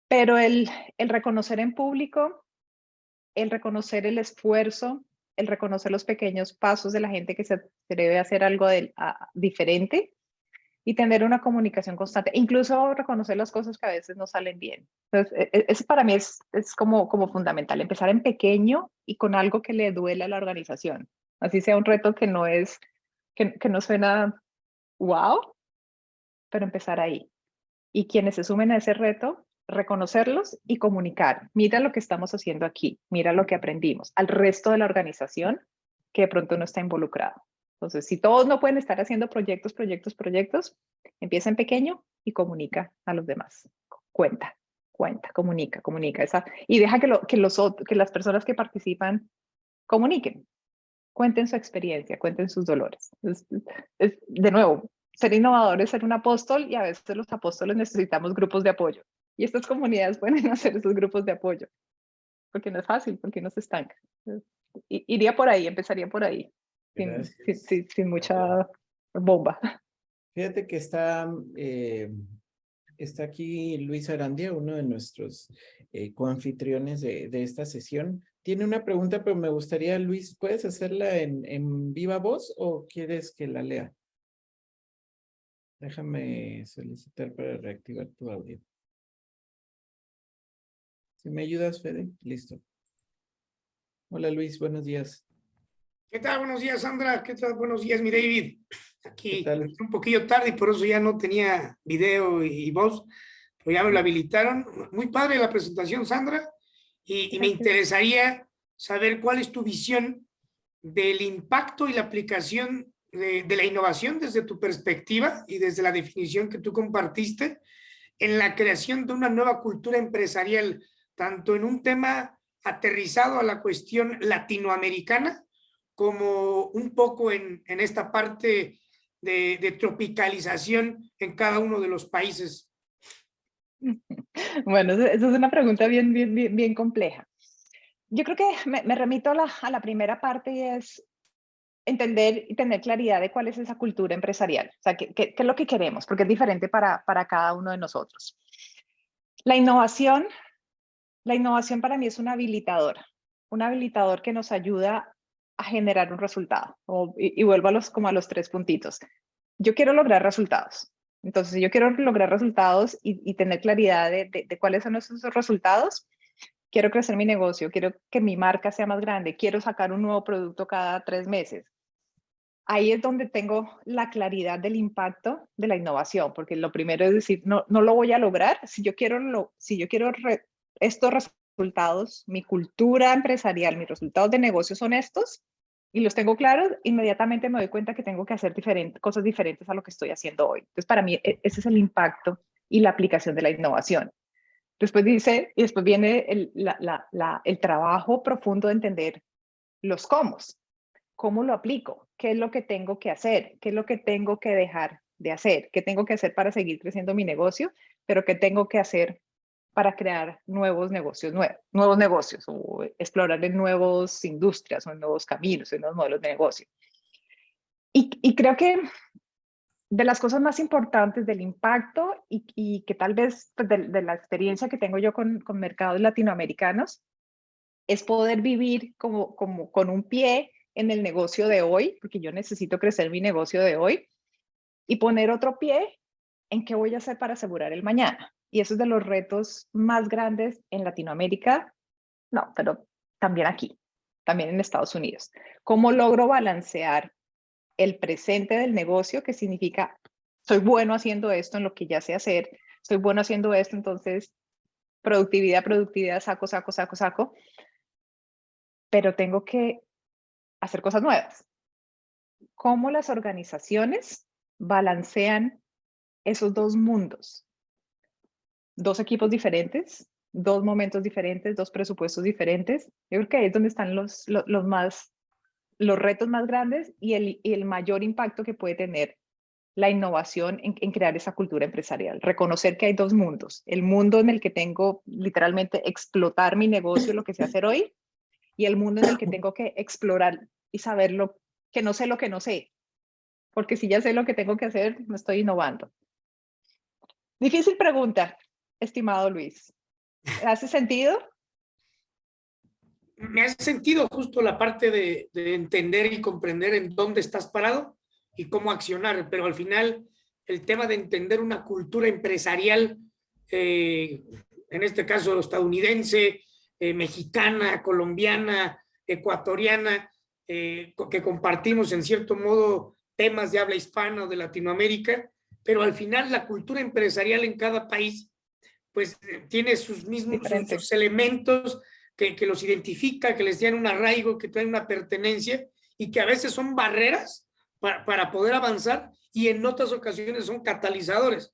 Pero el reconocer en público, el reconocer el esfuerzo, el reconocer los pequeños pasos de la gente que se atreve a hacer algo diferente y tener una comunicación constante, incluso reconocer las cosas que a veces no salen bien. Entonces, eso para mí es como fundamental, empezar en pequeño y con algo que le duele a la organización. Así sea un reto que no es, que no suena wow, pero empezar ahí. Y quienes se sumen a ese reto, reconocerlos y comunicar. Mira lo que estamos haciendo aquí, mira lo que aprendimos al resto de la organización que de pronto no está involucrado. Entonces, si todos no pueden estar haciendo proyectos, empieza en pequeño y comunica a los demás. Cuenta, comunica. Y deja que las personas que participan comuniquen, cuenten su experiencia, cuenten sus dolores. De nuevo, ser innovador es ser un apóstol y a veces los apóstoles necesitamos grupos de apoyo. Y estas comunidades pueden hacer esos grupos de apoyo, porque no es fácil, porque no se estanca. Iría por ahí, empezaría por ahí, Gracias. sin mucha bomba. Fíjate que está aquí Luis Arandia, uno de nuestros coanfitriones de esta sesión. Tiene una pregunta, pero me gustaría, Luis, ¿puedes hacerla en viva voz o quieres que la lea? Déjame solicitar para reactivar tu audio. ¿Si me ayudas, Fede? Listo. Hola, Luis, buenos días. ¿Qué tal? Buenos días, Sandra. ¿Qué tal? Buenos días, mi David. ¿Qué Aquí tal? un poquillo tarde y por eso ya no tenía video y voz, pero ya me lo habilitaron. Muy padre la presentación, Sandra, y me interesaría saber cuál es tu visión del impacto y la aplicación de la innovación desde tu perspectiva y desde la definición que tú compartiste en la creación de una nueva cultura empresarial, tanto en un tema aterrizado a la cuestión latinoamericana, como un poco en esta parte de tropicalización en cada uno de los países. Bueno, esa es una pregunta bien compleja. Yo creo que me remito a la primera parte y es entender y tener claridad de cuál es esa cultura empresarial, o sea, qué es lo que queremos, porque es diferente para cada uno de nosotros. La innovación para mí es un habilitador que nos ayuda a generar un resultado. Y vuelvo como a los 3 puntitos. Yo quiero lograr resultados. Entonces, si yo quiero lograr resultados y tener claridad de cuáles son esos resultados, quiero crecer mi negocio, quiero que mi marca sea más grande, quiero sacar un nuevo producto cada 3 meses. Ahí es donde tengo la claridad del impacto de la innovación, porque lo primero es decir, no lo voy a lograr. Si yo quiero estos resultados, mi cultura empresarial, mis resultados de negocio son estos, y los tengo claros, inmediatamente me doy cuenta que tengo que hacer cosas diferentes a lo que estoy haciendo hoy. Entonces, para mí, ese es el impacto y la aplicación de la innovación. Después viene el trabajo profundo de entender los cómo lo aplico, qué es lo que tengo que hacer, qué es lo que tengo que dejar de hacer, qué tengo que hacer para seguir creciendo mi negocio, pero qué tengo que hacer para crear nuevos negocios o explorar en nuevas industrias o en nuevos caminos, en nuevos modelos de negocio. Y creo que de las cosas más importantes del impacto y que tal vez pues, de la experiencia que tengo yo con mercados latinoamericanos es poder vivir como con un pie en el negocio de hoy, porque yo necesito crecer mi negocio de hoy, y poner otro pie en qué voy a hacer para asegurar el mañana. Y eso es de los retos más grandes en Latinoamérica, no, pero también aquí, también en Estados Unidos. ¿Cómo logro balancear el presente del negocio, que significa, soy bueno haciendo esto en lo que ya sé hacer, soy bueno haciendo esto, entonces productividad, productividad, saco, saco, saco, saco, pero tengo que hacer cosas nuevas? ¿Cómo las organizaciones balancean esos dos mundos? Dos equipos diferentes, dos momentos diferentes, dos presupuestos diferentes. Yo creo que ahí es donde están los retos más grandes y el mayor impacto que puede tener la innovación en crear esa cultura empresarial. Reconocer que hay dos mundos. El mundo en el que tengo literalmente explotar mi negocio, lo que sé hacer hoy, y el mundo en el que tengo que explorar y saber lo que no sé. Porque si ya sé lo que tengo que hacer, no estoy innovando. Difícil pregunta, estimado Luis. ¿Hace sentido? Me hace sentido justo la parte de entender y comprender en dónde estás parado y cómo accionar, pero al final el tema de entender una cultura empresarial, en este caso estadounidense, mexicana, colombiana, ecuatoriana, que compartimos en cierto modo temas de habla hispana o de Latinoamérica, pero al final la cultura empresarial en cada país pues tiene sus mismos sus elementos que los identifica, que les dan un arraigo, que traen una pertenencia y que a veces son barreras para poder avanzar y en otras ocasiones son catalizadores.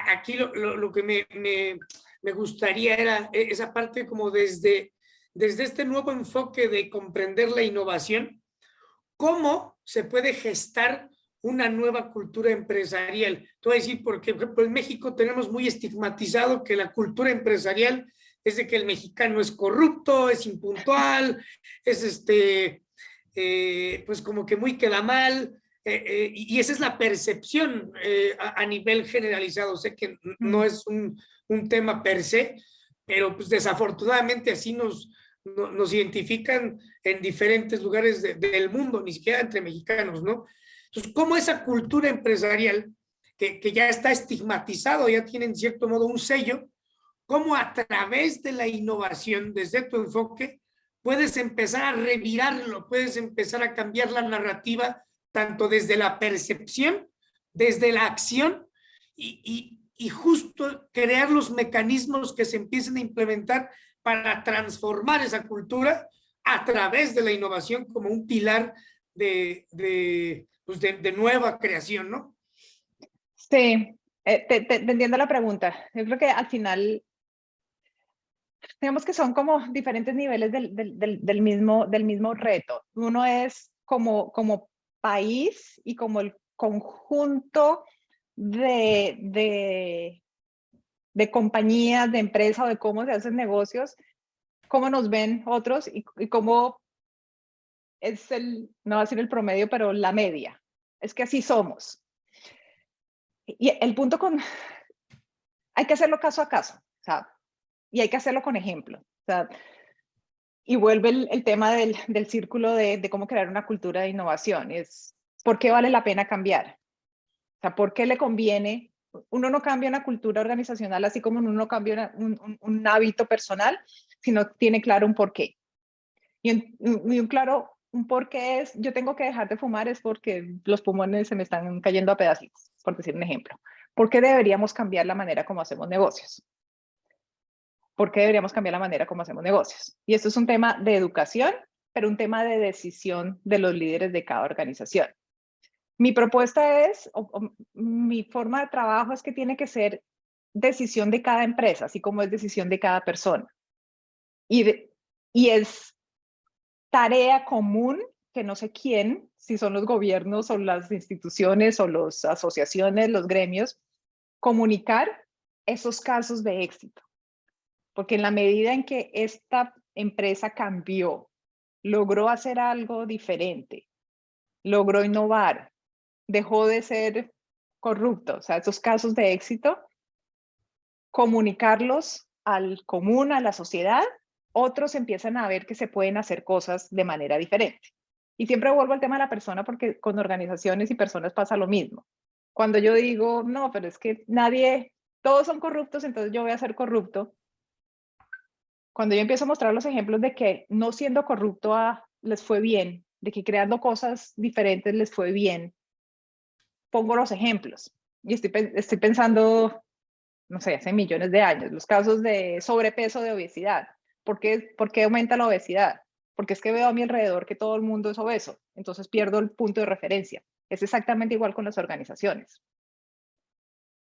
Aquí lo que me gustaría era esa parte como desde este nuevo enfoque de comprender la innovación, cómo se puede gestar una nueva cultura empresarial. Te voy a decir, porque por ejemplo, en México tenemos muy estigmatizado que la cultura empresarial es de que el mexicano es corrupto, es impuntual, es pues como que muy queda mal, y esa es la percepción a nivel generalizado. Sé que no es un tema per se, pero pues desafortunadamente así nos identifican en diferentes lugares del mundo, ni siquiera entre mexicanos, ¿no? Entonces, ¿cómo esa cultura empresarial que ya está estigmatizado, ya tiene en cierto modo un sello, cómo a través de la innovación, desde tu enfoque, puedes empezar a revirarlo, puedes empezar a cambiar la narrativa, tanto desde la percepción, desde la acción y justo crear los mecanismos que se empiecen a implementar para transformar esa cultura a través de la innovación como un pilar de nueva creación, ¿no? Sí, te entiendo la pregunta. Yo creo que al final, digamos que son como diferentes niveles del mismo reto. Uno es como país y como el conjunto de compañías, de empresas o de cómo se hacen negocios, cómo nos ven otros y cómo es no va a ser el promedio, pero la media. Es que así somos. Y el punto hay que hacerlo caso a caso, o sea, y hay que hacerlo con ejemplo. O sea, y vuelve el tema del círculo de cómo crear una cultura de innovación. Es, ¿por qué vale la pena cambiar? O sea, ¿por qué le conviene? Uno no cambia una cultura organizacional así como uno no cambia un hábito personal, sino tiene claro un porqué. Y un porqué es, yo tengo que dejar de fumar es porque los pulmones se me están cayendo a pedacitos, por decir un ejemplo. ¿Por qué deberíamos cambiar la manera como hacemos negocios? ¿Por qué deberíamos cambiar la manera como hacemos negocios? Y esto es un tema de educación, pero un tema de decisión de los líderes de cada organización. Mi propuesta es, mi forma de trabajo es que tiene que ser decisión de cada empresa, así como es decisión de cada persona. Y es tarea común que no sé quién, si son los gobiernos o las instituciones o las asociaciones, los gremios, comunicar esos casos de éxito. Porque en la medida en que esta empresa cambió, logró hacer algo diferente, logró innovar, dejó de ser corrupto, o sea, esos casos de éxito, comunicarlos al común, a la sociedad, otros empiezan a ver que se pueden hacer cosas de manera diferente. Y siempre vuelvo al tema de la persona porque con organizaciones y personas pasa lo mismo. Cuando yo digo, no, pero es que todos son corruptos, entonces yo voy a ser corrupto. Cuando yo empiezo a mostrar los ejemplos de que no siendo corrupto les fue bien, de que creando cosas diferentes les fue bien, pongo los ejemplos. Y estoy pensando, no sé, hace millones de años, los casos de sobrepeso, de obesidad. ¿Por qué aumenta la obesidad? Porque es que veo a mi alrededor que todo el mundo es obeso, entonces pierdo el punto de referencia. Es exactamente igual con las organizaciones.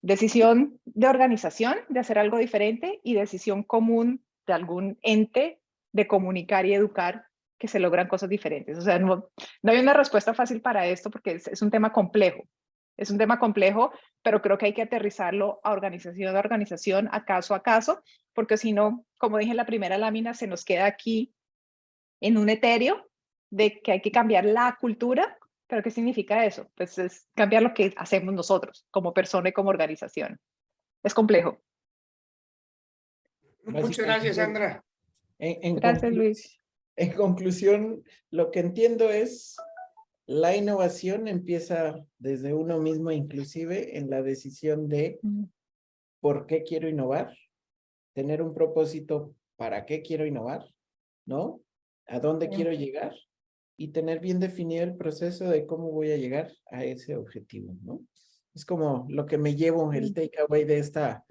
Decisión de organización, de hacer algo diferente, y decisión común de algún ente de comunicar y educar que se logran cosas diferentes. O sea, no hay una respuesta fácil para esto porque es un tema complejo. Es un tema complejo, pero creo que hay que aterrizarlo a organización, a caso, porque si no, como dije en la primera lámina, se nos queda aquí en un etéreo de que hay que cambiar la cultura. ¿Pero qué significa eso? Pues es cambiar lo que hacemos nosotros como persona y como organización. Es complejo. Muchas gracias, Sandra. Gracias, Luis. En conclusión, lo que entiendo es la innovación empieza desde uno mismo, inclusive en la decisión de por qué quiero innovar, tener un propósito para qué quiero innovar, ¿no? ¿A dónde quiero llegar? Y tener bien definido el proceso de cómo voy a llegar a ese objetivo, ¿no? Es como lo que me llevo, el takeaway de esta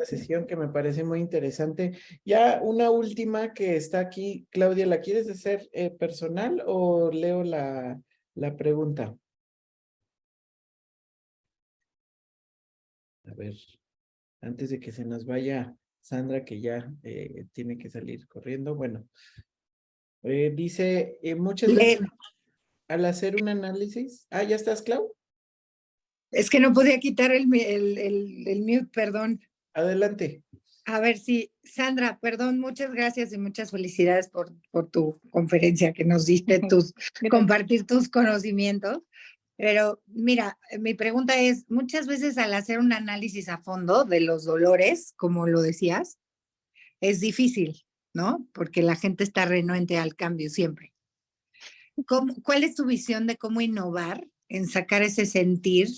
sesión, que me parece muy interesante. Ya una última que está aquí, Claudia, ¿la quieres hacer personal o leo la pregunta? A ver, antes de que se nos vaya Sandra, que ya tiene que salir corriendo. Bueno, dice, muchas veces al hacer un análisis... Ah, ¿ya estás, Clau? Es que no podía quitar el mute, perdón. Adelante. A ver, sí, Sandra, perdón, muchas gracias y muchas felicidades por tu conferencia que nos diste, compartir tus conocimientos. Pero mira, mi pregunta es, muchas veces al hacer un análisis a fondo de los dolores, como lo decías, es difícil, ¿no? Porque la gente está renuente al cambio siempre. ¿Cuál es tu visión de cómo innovar en sacar ese sentir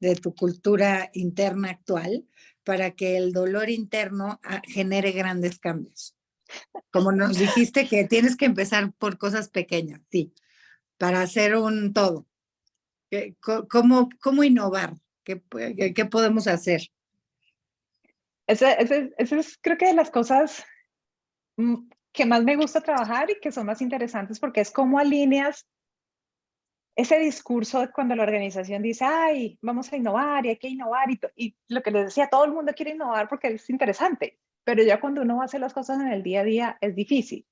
de tu cultura interna actual para que el dolor interno genere grandes cambios? Como nos dijiste que tienes que empezar por cosas pequeñas, sí, para hacer un todo. ¿Cómo innovar? ¿Qué podemos hacer? Esa es creo que de las cosas que más me gusta trabajar y que son más interesantes, porque es cómo alineas ese discurso de cuando la organización dice, ay, vamos a innovar y hay que innovar, y lo que les decía, todo el mundo quiere innovar porque es interesante, pero ya cuando uno hace las cosas en el día a día es difícil.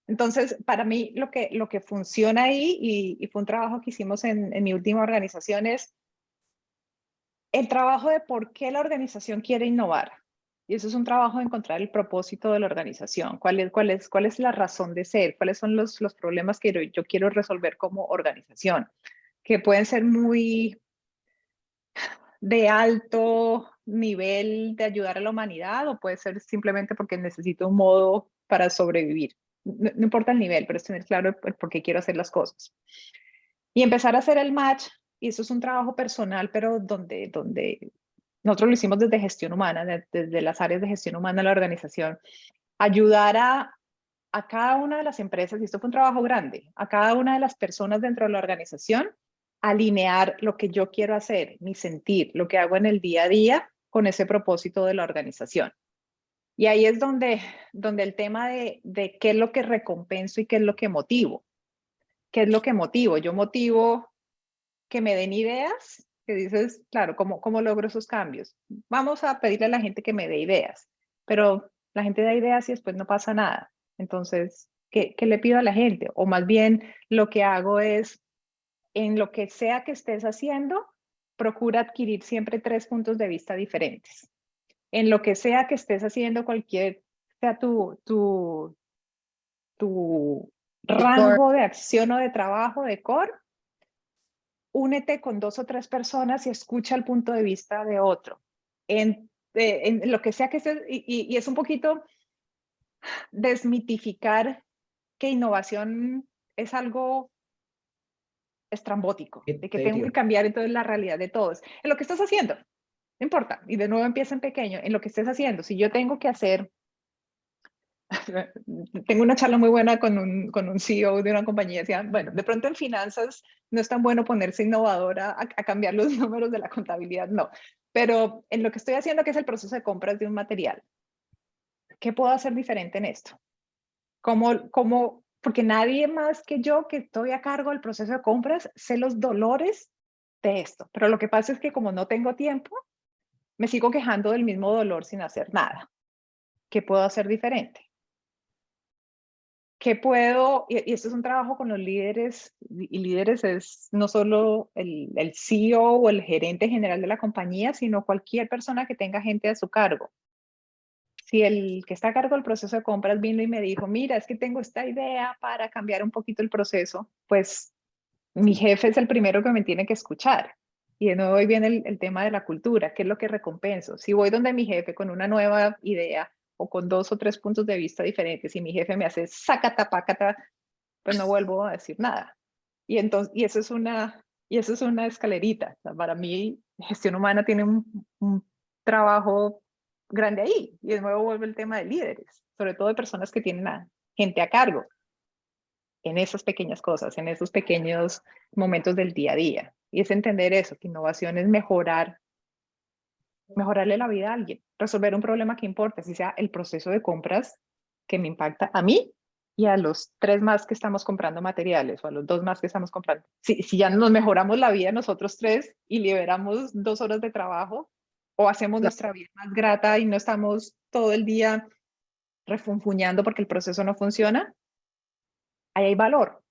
Entonces, para mí lo que funciona ahí, y fue un trabajo que hicimos en mi última organización, es el trabajo de por qué la organización quiere innovar. Y eso es un trabajo de encontrar el propósito de la organización. ¿Cuál es la razón de ser? ¿Cuáles son los problemas que yo quiero resolver como organización? Que pueden ser muy de alto nivel de ayudar a la humanidad, o puede ser simplemente porque necesito un modo para sobrevivir. No importa el nivel, pero es tener claro el por qué quiero hacer las cosas. Y empezar a hacer el match, y eso es un trabajo personal, pero donde nosotros lo hicimos desde gestión humana, desde las áreas de gestión humana de la organización, ayudar a cada una de las empresas, y esto fue un trabajo grande, a cada una de las personas dentro de la organización, alinear lo que yo quiero hacer, mi sentir, lo que hago en el día a día con ese propósito de la organización. Y ahí es donde el tema de qué es lo que recompenso y qué es lo que motivo. ¿Qué es lo que motivo? Yo motivo que me den ideas, que dices, claro, ¿cómo logro esos cambios? Vamos a pedirle a la gente que me dé ideas, pero la gente da ideas y después no pasa nada. Entonces, ¿qué le pido a la gente? O más bien, lo que hago es, en lo que sea que estés haciendo, procura adquirir siempre 3 puntos de vista diferentes. En lo que sea que estés haciendo, sea tu rango de acción o de trabajo, de core, únete con 2 o 3 personas y escucha el punto de vista de otro. En lo que sea que estés, y es un poquito desmitificar que innovación es algo estrambótico, de que tengo Etéreo. que cambiar entonces la realidad de todos. En lo que estás haciendo, no importa, y de nuevo empieza en pequeño, en lo que estés haciendo. Si yo tengo que hacer, tengo una charla muy buena con un CEO de una compañía, decía, bueno, de pronto en finanzas no es tan bueno ponerse innovadora a cambiar los números de la contabilidad, no, pero en lo que estoy haciendo, que es el proceso de compras de un material, ¿qué puedo hacer diferente en esto? Porque nadie más que yo que estoy a cargo del proceso de compras sé los dolores de esto, pero lo que pasa es que como no tengo tiempo, me sigo quejando del mismo dolor sin hacer nada. ¿Qué puedo hacer diferente? ¿Qué puedo? Y esto es un trabajo con los líderes, y líderes es no solo el CEO o el gerente general de la compañía, sino cualquier persona que tenga gente a su cargo. Si el que está a cargo del proceso de compras vino y me dijo, mira, es que tengo esta idea para cambiar un poquito el proceso, pues mi jefe es el primero que me tiene que escuchar. Y de nuevo hoy viene el tema de la cultura, ¿qué es lo que recompenso? Si voy donde mi jefe con una nueva idea o con 2 o 3 puntos de vista diferentes y mi jefe me hace sácata, pácata, pues no vuelvo a decir nada. Y eso es una escalerita. O sea, para mí, gestión humana tiene un trabajo grande ahí. Y de nuevo vuelve el tema de líderes, sobre todo de personas que tienen a gente a cargo en esas pequeñas cosas, en esos pequeños momentos del día a día. Y es entender eso, que innovación es mejorarle la vida a alguien, resolver un problema que importa, si sea el proceso de compras que me impacta a mí y a los 3 más que estamos comprando materiales o a los 2 más que estamos comprando. Si ya nos mejoramos la vida nosotros 3 y liberamos 2 horas de trabajo o hacemos nuestra vida más grata y no estamos todo el día refunfuñando porque el proceso no funciona, ahí hay valor.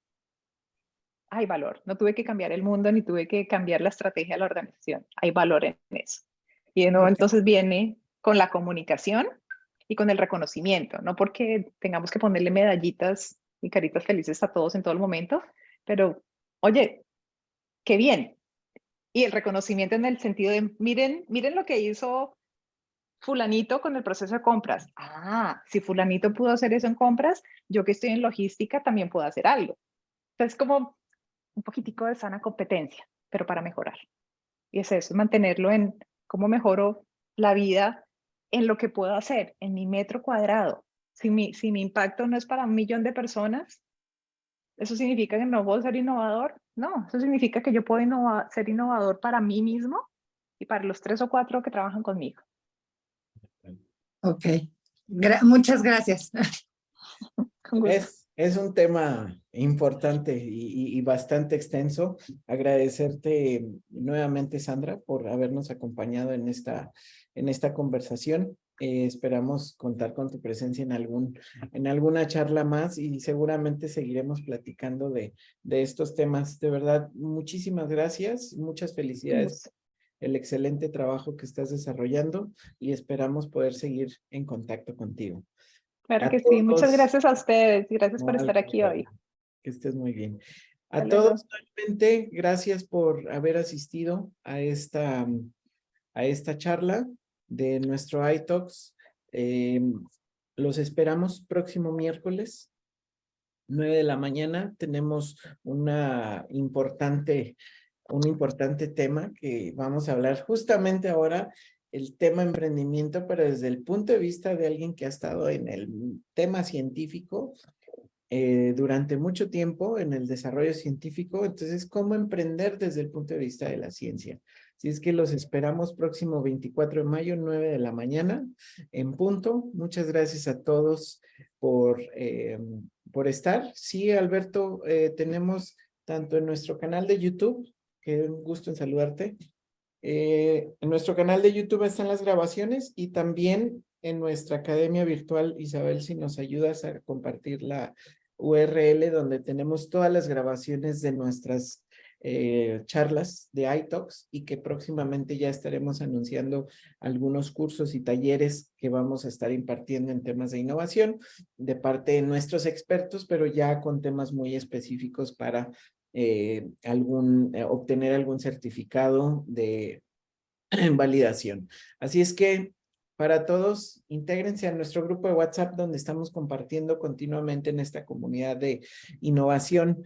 Hay valor. No tuve que cambiar el mundo ni tuve que cambiar la estrategia de la organización. Hay valor en eso. Y de nuevo, entonces viene con la comunicación y con el reconocimiento, no porque tengamos que ponerle medallitas y caritas felices a todos en todo el momento, pero oye, qué bien. Y el reconocimiento en el sentido de, miren lo que hizo fulanito con el proceso de compras. Ah, si fulanito pudo hacer eso en compras, yo que estoy en logística también puedo hacer algo. Entonces, como un poquitico de sana competencia, pero para mejorar. Y es eso, mantenerlo en cómo mejoro la vida en lo que puedo hacer, en mi metro cuadrado. Si mi impacto no es para 1 millón de personas, ¿eso significa que no puedo ser innovador? No, eso significa que yo puedo ser innovador para mí mismo y para los 3 o 4 que trabajan conmigo. Ok, muchas gracias. Con gusto. Es un tema importante y bastante extenso. Agradecerte nuevamente, Sandra, por habernos acompañado en esta conversación. Esperamos contar con tu presencia en alguna charla más y seguramente seguiremos platicando de estos temas. De verdad, muchísimas gracias, muchas felicidades por el excelente trabajo que estás desarrollando y esperamos poder seguir en contacto contigo. Claro A que sí. Muchas todos. gracias a ustedes y gracias No, por al estar aquí hoy. contrario. Que estés muy bien. A Hasta luego. todos, nuevamente, gracias por haber asistido a esta charla de nuestro iTalks. Los esperamos próximo miércoles, 9 de la mañana. Tenemos un importante tema que vamos a hablar justamente ahora, el tema emprendimiento, pero desde el punto de vista de alguien que ha estado en el tema científico durante mucho tiempo en el desarrollo científico. Entonces, ¿cómo emprender desde el punto de vista de la ciencia? Así es que los esperamos próximo 24 de mayo, 9 de la mañana, en punto. Muchas gracias a todos por estar. Sí, Alberto, tenemos tanto en nuestro canal de YouTube, que un gusto en saludarte. En nuestro canal de YouTube están las grabaciones y también en nuestra academia virtual. Isabel, si nos ayudas a compartir la URL donde tenemos todas las grabaciones de nuestras charlas de iTalks y que próximamente ya estaremos anunciando algunos cursos y talleres que vamos a estar impartiendo en temas de innovación de parte de nuestros expertos, pero ya con temas muy específicos para obtener algún certificado de validación. Así es que para todos, intégrense a nuestro grupo de WhatsApp donde estamos compartiendo continuamente en esta comunidad de innovación,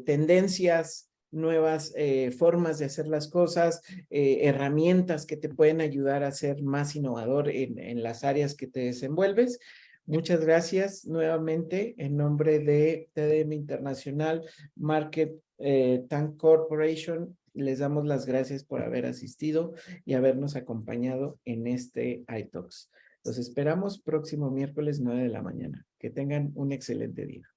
tendencias, nuevas formas de hacer las cosas, herramientas que te pueden ayudar a ser más innovador en las áreas que te desenvuelves. Muchas gracias nuevamente en nombre de TDM Internacional Market Tank Corporation. Les damos las gracias por haber asistido y habernos acompañado en este iTalks. Los esperamos próximo miércoles 9 de la mañana. Que tengan un excelente día.